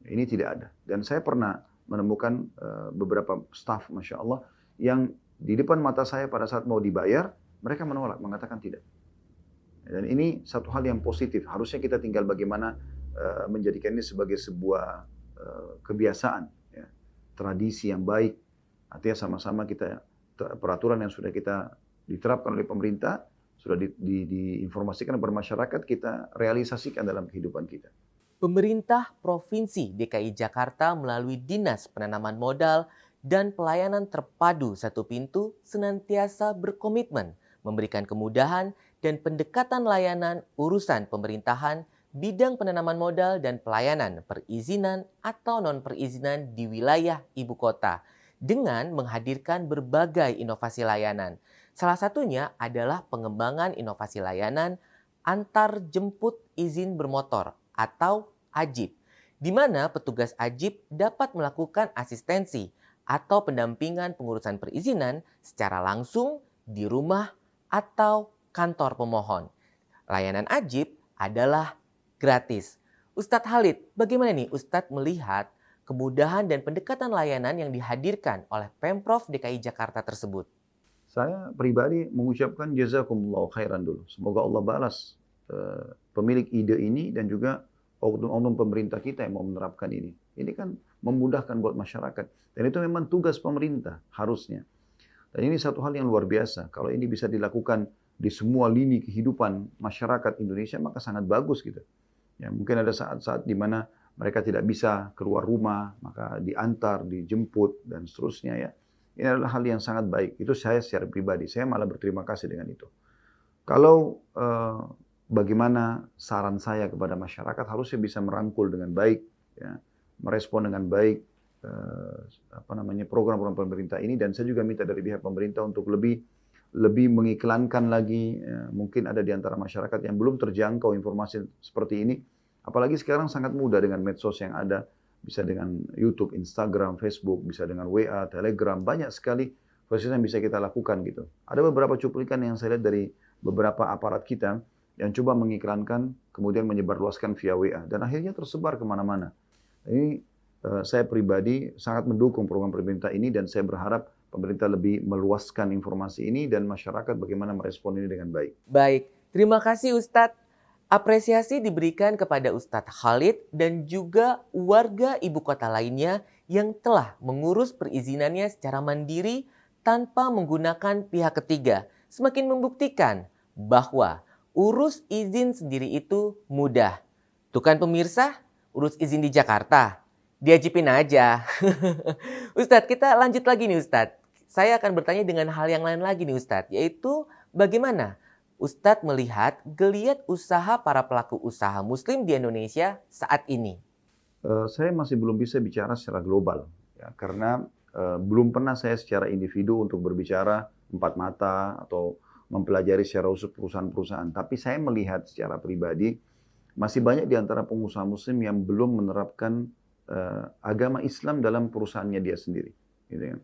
Ini tidak ada. Dan saya pernah menemukan beberapa staf, Masya Allah, yang di depan mata saya pada saat mau dibayar, mereka menolak, mengatakan tidak. Dan ini satu hal yang positif. Harusnya kita tinggal bagaimana menjadikan ini sebagai sebuah kebiasaan, ya. Tradisi yang baik. Artinya sama-sama kita, peraturan yang sudah kita diterapkan oleh pemerintah, sudah diinformasikan kepada masyarakat, kita realisasikan dalam kehidupan kita. Pemerintah Provinsi DKI Jakarta melalui Dinas Penanaman Modal dan Pelayanan Terpadu Satu Pintu senantiasa berkomitmen memberikan kemudahan dan pendekatan layanan urusan pemerintahan, bidang penanaman modal dan pelayanan perizinan atau non-perizinan di wilayah ibu kota dengan menghadirkan berbagai inovasi layanan. Salah satunya adalah pengembangan inovasi layanan antar jemput izin bermotor atau AJIB, di mana petugas AJIB dapat melakukan asistensi atau pendampingan pengurusan perizinan secara langsung di rumah atau kantor pemohon. Layanan AJIB adalah gratis. Ustadz Khalid, bagaimana nih Ustadz melihat kemudahan dan pendekatan layanan yang dihadirkan oleh Pemprov DKI Jakarta tersebut? Saya pribadi mengucapkan jazakumullah khairan dulu. Semoga Allah balas pemilik ide ini dan juga oknum-oknum pemerintah kita yang mau menerapkan ini. Ini kan memudahkan buat masyarakat. Dan itu memang tugas pemerintah harusnya. Dan ini satu hal yang luar biasa. Kalau ini bisa dilakukan di semua lini kehidupan masyarakat Indonesia, maka sangat bagus gitu. Ya, mungkin ada saat-saat di mana mereka tidak bisa keluar rumah, maka diantar, dijemput, dan seterusnya ya. Ini adalah hal yang sangat baik. Itu saya secara pribadi, saya malah berterima kasih dengan itu. Kalau bagaimana saran saya kepada masyarakat, harusnya bisa merangkul dengan baik, ya, merespon dengan baik program-program pemerintah ini, dan saya juga minta dari pihak pemerintah untuk lebih mengiklankan lagi. Ya, mungkin ada di antara masyarakat yang belum terjangkau informasi seperti ini, apalagi sekarang sangat mudah dengan medsos yang ada, bisa dengan YouTube, Instagram, Facebook, bisa dengan WA, Telegram, banyak sekali proses yang bisa kita lakukan gitu. Ada beberapa cuplikan yang saya lihat dari beberapa aparat kita yang coba mengiklankan, kemudian menyebarluaskan via WA, dan akhirnya tersebar kemana-mana. Ini saya pribadi sangat mendukung program pemerintah ini, dan saya berharap pemerintah lebih meluaskan informasi ini dan masyarakat bagaimana merespon ini dengan baik. Baik, terima kasih Ustadz. Apresiasi diberikan kepada Ustadz Khalid dan juga warga ibu kota lainnya yang telah mengurus perizinannya secara mandiri tanpa menggunakan pihak ketiga. Semakin membuktikan bahwa urus izin sendiri itu mudah. Tuh kan pemirsa, urus izin di Jakarta? Diajipin aja. Ustadz, kita lanjut lagi nih Ustadz. Saya akan bertanya dengan hal yang lain lagi nih Ustadz, yaitu bagaimana Ustadz melihat geliat usaha para pelaku usaha muslim di Indonesia saat ini? Saya masih belum bisa bicara secara global, ya, karena belum pernah saya secara individu untuk berbicara empat mata atau mempelajari secara usul perusahaan-perusahaan. Tapi saya melihat secara pribadi, masih banyak di antara pengusaha muslim yang belum menerapkan agama Islam dalam perusahaannya dia sendiri. Gitu ya.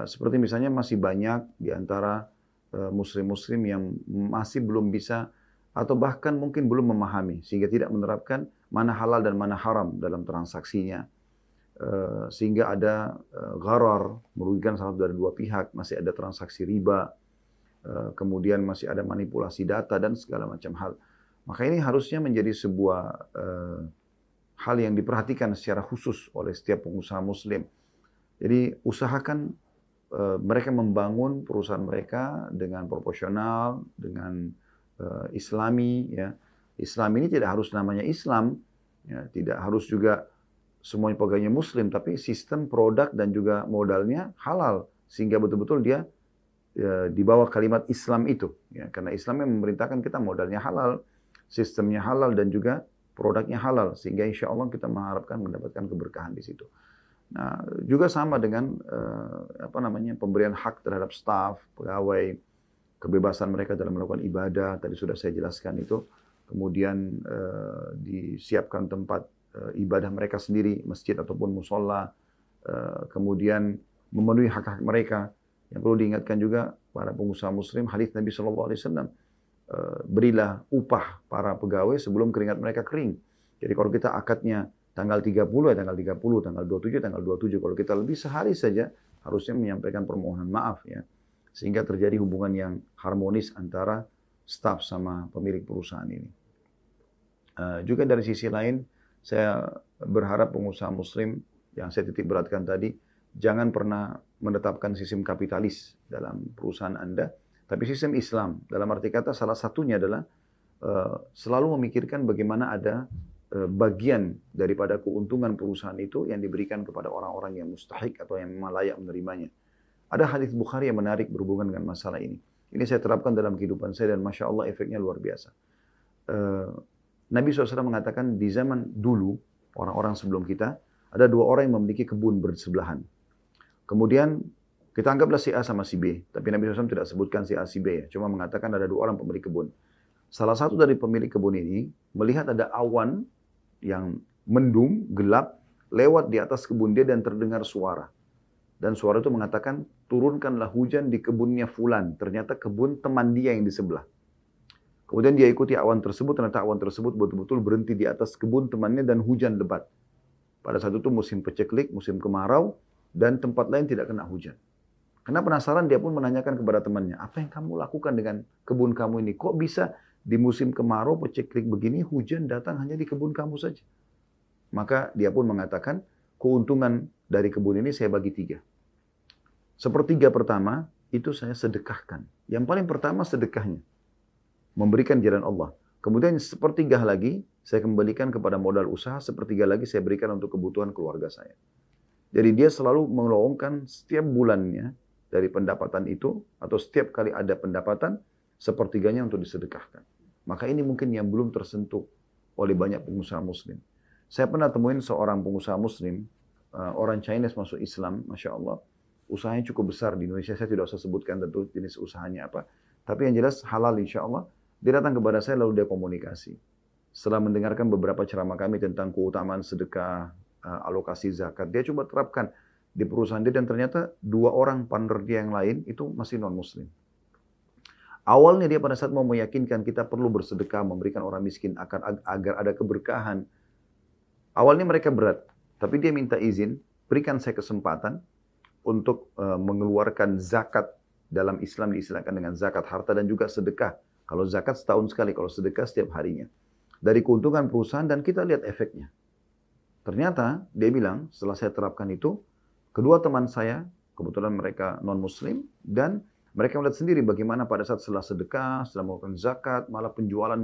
Seperti misalnya masih banyak di antara muslim-muslim yang masih belum bisa atau bahkan mungkin belum memahami sehingga tidak menerapkan mana halal dan mana haram dalam transaksinya. Sehingga ada gharar, merugikan salah satu dari dua pihak, masih ada transaksi riba, kemudian masih ada manipulasi data dan segala macam hal. Maka ini harusnya menjadi sebuah hal yang diperhatikan secara khusus oleh setiap pengusaha muslim. Jadi usahakan mereka membangun perusahaan mereka dengan proporsional, dengan Islami. Ya. Islam ini tidak harus namanya Islam, ya. Tidak harus juga semuanya pegawainya Muslim, tapi sistem produk dan juga modalnya halal, sehingga betul-betul dia di bawah kalimat Islam itu. Ya. Karena Islam yang memerintahkan kita modalnya halal, sistemnya halal dan juga produknya halal, sehingga insya Allah kita mengharapkan mendapatkan keberkahan di situ. Nah, juga sama dengan pemberian hak terhadap staf, pegawai, kebebasan mereka dalam melakukan ibadah, tadi sudah saya jelaskan itu. Kemudian disiapkan tempat ibadah mereka sendiri, masjid ataupun musola. Kemudian memenuhi hak-hak mereka. Yang perlu diingatkan juga para pengusaha muslim, hadis Nabi SAW, berilah upah para pegawai sebelum keringat mereka kering. Jadi kalau kita akadnya tanggal 30 ya tanggal 30, tanggal 27 tanggal 27. Kalau kita lebih sehari saja harusnya menyampaikan permohonan maaf ya. Sehingga terjadi hubungan yang harmonis antara staf sama pemilik perusahaan ini. Juga dari sisi lain saya berharap pengusaha muslim yang saya titik beratkan tadi jangan pernah menetapkan sistem kapitalis dalam perusahaan Anda, tapi sistem Islam. Dalam arti kata salah satunya adalah selalu memikirkan bagaimana ada bagian daripada keuntungan perusahaan itu yang diberikan kepada orang-orang yang mustahik atau yang memang layak menerimanya. Ada hadis Bukhari yang menarik berhubungan dengan masalah ini. Ini saya terapkan dalam kehidupan saya dan Masya Allah efeknya luar biasa. Nabi SAW mengatakan di zaman dulu, orang-orang sebelum kita, ada dua orang yang memiliki kebun bersebelahan. Kemudian kita anggaplah si A sama si B. Tapi Nabi SAW tidak sebutkan si A, si B. Cuma mengatakan ada dua orang pemilik kebun. Salah satu dari pemilik kebun ini melihat ada awan yang mendung, gelap, lewat di atas kebun dia dan terdengar suara. Dan suara itu mengatakan, turunkanlah hujan di kebunnya fulan. Ternyata kebun teman dia yang di sebelah. Kemudian dia ikuti awan tersebut, ternyata awan tersebut betul-betul berhenti di atas kebun temannya dan hujan lebat. Pada saat itu musim peceklik, musim kemarau, dan tempat lain tidak kena hujan. Karena penasaran dia pun menanyakan kepada temannya, apa yang kamu lakukan dengan kebun kamu ini? Kok bisa di musim kemarau peceklik begini hujan datang hanya di kebun kamu saja? Maka dia pun mengatakan, keuntungan dari kebun ini saya bagi 3. Sepertiga pertama itu saya sedekahkan. Yang paling pertama sedekahnya. Memberikan jalan Allah. Kemudian sepertiga lagi saya kembalikan kepada modal usaha, sepertiga lagi saya berikan untuk kebutuhan keluarga saya. Jadi dia selalu melowongkan setiap bulannya dari pendapatan itu, atau setiap kali ada pendapatan, sepertiganya untuk disedekahkan. Maka ini mungkin yang belum tersentuh oleh banyak pengusaha muslim. Saya pernah temuin seorang pengusaha muslim, orang Chinese masuk Islam, Masya Allah. Usahanya cukup besar di Indonesia, saya tidak usah sebutkan tentu jenis usahanya apa. Tapi yang jelas halal insya Allah. Dia datang kepada saya lalu dia komunikasi. Setelah mendengarkan beberapa ceramah kami tentang keutamaan sedekah, alokasi zakat, dia coba terapkan di perusahaan dia dan ternyata 2 orang partner dia yang lain itu masih non-muslim. Awalnya dia pada saat mau meyakinkan kita perlu bersedekah, memberikan orang miskin agar ada keberkahan. Awalnya mereka berat, tapi dia minta izin, berikan saya kesempatan untuk mengeluarkan zakat dalam Islam diistilahkan dengan zakat harta dan juga sedekah. Kalau zakat setahun sekali, kalau sedekah setiap harinya. Dari keuntungan perusahaan dan kita lihat efeknya. Ternyata dia bilang setelah saya terapkan itu, kedua teman saya, kebetulan mereka non-muslim, dan mereka melihat sendiri bagaimana pada saat setelah sedekah, setelah melakukan zakat, malah penjualan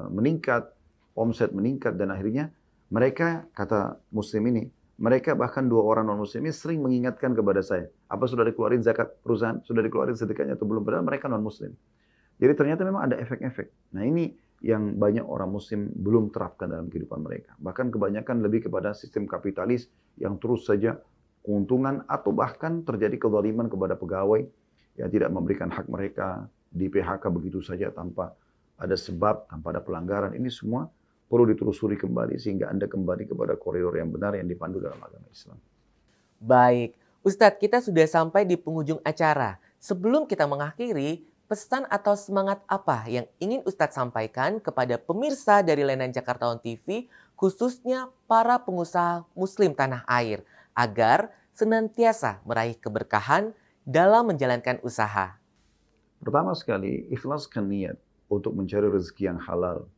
meningkat, omset meningkat, dan akhirnya Mereka, kata Muslim ini, mereka bahkan 2 orang non-Muslim ini sering mengingatkan kepada saya, apa sudah dikeluarin zakat perusahaan, sudah dikeluarin sedekahnya atau belum, padahal mereka non-Muslim. Jadi ternyata memang ada efek-efek. Nah ini yang banyak orang Muslim belum terapkan dalam kehidupan mereka. Bahkan kebanyakan lebih kepada sistem kapitalis yang terus saja keuntungan atau bahkan terjadi kezaliman kepada pegawai yang tidak memberikan hak mereka, di PHK begitu saja tanpa ada sebab, tanpa ada pelanggaran. Ini semua perlu ditelusuri kembali sehingga Anda kembali kepada koridor yang benar yang dipandu dalam agama Islam. Baik, Ustadz, kita sudah sampai di penghujung acara. Sebelum kita mengakhiri, pesan atau semangat apa yang ingin Ustadz sampaikan kepada pemirsa dari Lenan Jakarta On TV, khususnya para pengusaha Muslim tanah air, agar senantiasa meraih keberkahan dalam menjalankan usaha? Pertama sekali, ikhlaskan niat untuk mencari rezeki yang halal.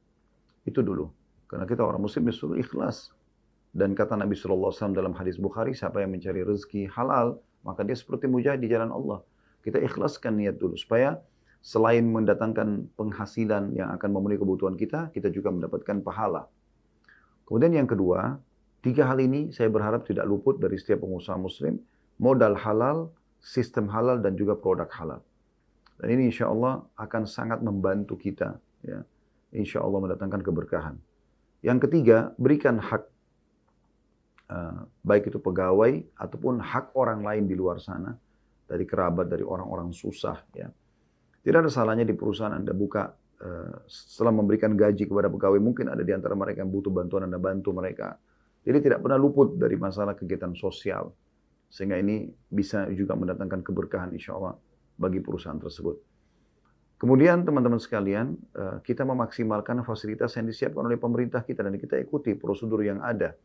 Itu dulu. Karena kita orang Muslim disuruh ikhlas. Dan kata Nabi SAW dalam hadis Bukhari, siapa yang mencari rezeki halal, maka dia seperti mujahid di jalan Allah. Kita ikhlaskan niat dulu, supaya selain mendatangkan penghasilan yang akan memenuhi kebutuhan kita, kita juga mendapatkan pahala. Kemudian yang kedua, 3 hal ini saya berharap tidak luput dari setiap pengusaha Muslim. Modal halal, sistem halal, dan juga produk halal. Dan ini insya Allah akan sangat membantu kita. Ya. Insya Allah mendatangkan keberkahan. Yang ketiga, berikan hak. Baik itu pegawai ataupun hak orang lain di luar sana. Dari kerabat, dari orang-orang susah. Ya. Tidak ada salahnya di perusahaan Anda buka. Setelah memberikan gaji kepada pegawai, mungkin ada di antara mereka yang butuh bantuan, Anda bantu mereka. Jadi tidak pernah luput dari masalah kegiatan sosial. Sehingga ini bisa juga mendatangkan keberkahan insya Allah bagi perusahaan tersebut. Kemudian teman-teman sekalian, kita memaksimalkan fasilitas yang disiapkan oleh pemerintah kita dan kita ikuti prosedur yang ada.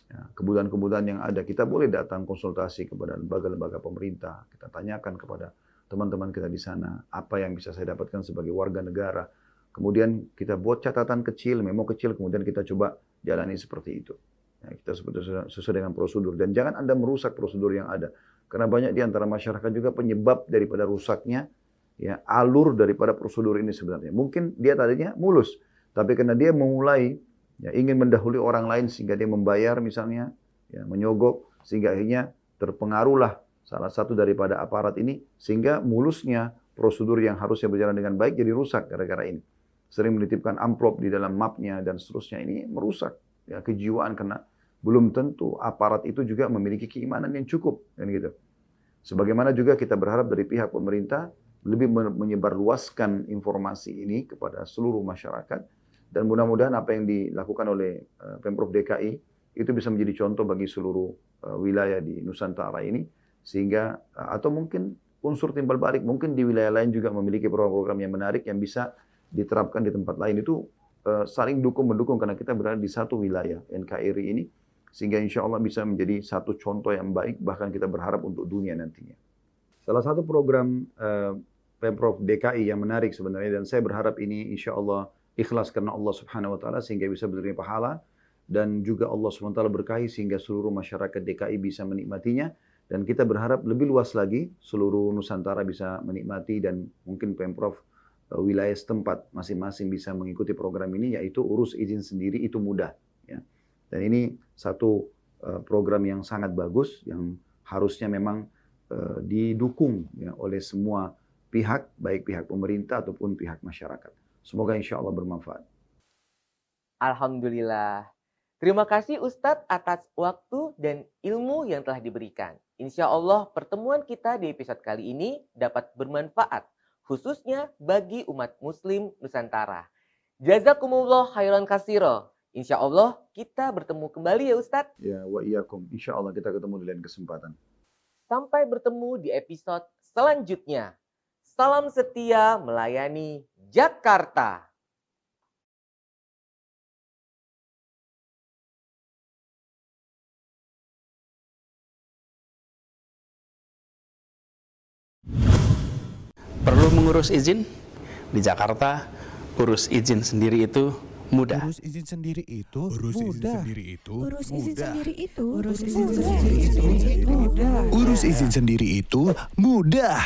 Ya, kebutuhan-kebutuhan yang ada, kita boleh datang konsultasi kepada lembaga-lembaga pemerintah. Kita tanyakan kepada teman-teman kita di sana, apa yang bisa saya dapatkan sebagai warga negara. Kemudian kita buat catatan kecil, memo kecil, kemudian kita coba jalani seperti itu. Ya, kita sesuai dengan prosedur. Dan jangan Anda merusak prosedur yang ada. Karena banyak di antara masyarakat juga penyebab daripada rusaknya, ya, alur daripada prosedur ini sebenarnya. Mungkin dia tadinya mulus, tapi karena dia memulai, ya, ingin mendahului orang lain sehingga dia membayar misalnya, ya, menyogok, sehingga akhirnya terpengaruhlah salah satu daripada aparat ini, sehingga mulusnya prosedur yang harusnya berjalan dengan baik jadi rusak gara-gara ini. Sering menitipkan amplop di dalam mapnya dan seterusnya, ini merusak, ya, kejiwaan karena belum tentu aparat itu juga memiliki keimanan yang cukup, kan gitu. Sebagaimana juga kita berharap dari pihak pemerintah lebih menyebarluaskan informasi ini kepada seluruh masyarakat dan mudah-mudahan apa yang dilakukan oleh Pemprov DKI itu bisa menjadi contoh bagi seluruh wilayah di Nusantara ini sehingga atau mungkin unsur timbal balik mungkin di wilayah lain juga memiliki program-program yang menarik yang bisa diterapkan di tempat lain itu saling dukung-mendukung karena kita berada di satu wilayah NKRI ini. Sehingga insya Allah bisa menjadi satu contoh yang baik, bahkan kita berharap untuk dunia nantinya. Salah satu program Pemprov DKI yang menarik sebenarnya, dan saya berharap ini insya Allah ikhlas karena Allah Subhanahu Wa Taala sehingga bisa menerima pahala, dan juga Allah Subhanahu Wa Taala berkahi sehingga seluruh masyarakat DKI bisa menikmatinya, dan kita berharap lebih luas lagi seluruh Nusantara bisa menikmati dan mungkin Pemprov wilayah setempat masing-masing bisa mengikuti program ini, yaitu urus izin sendiri itu mudah. Ya. Dan ini satu program yang sangat bagus, yang harusnya memang didukung ya, oleh semua pihak, baik pihak pemerintah ataupun pihak masyarakat. Semoga insya Allah bermanfaat. Alhamdulillah. Terima kasih Ustadz atas waktu dan ilmu yang telah diberikan. Insya Allah pertemuan kita di episode kali ini dapat bermanfaat, khususnya bagi umat Muslim Nusantara. Jazakumullah khairan katsira. Insya Allah kita bertemu kembali ya Ustadz. Ya, wa iyyakum. Insya Allah kita ketemu di lain kesempatan. Sampai bertemu di episode selanjutnya. Salam setia melayani Jakarta. Perlu mengurus izin? Di Jakarta, urus izin sendiri itu mudah. Urus izin sendiri itu mudah. Urus izin sendiri itu mudah. Urus izin sendiri itu mudah.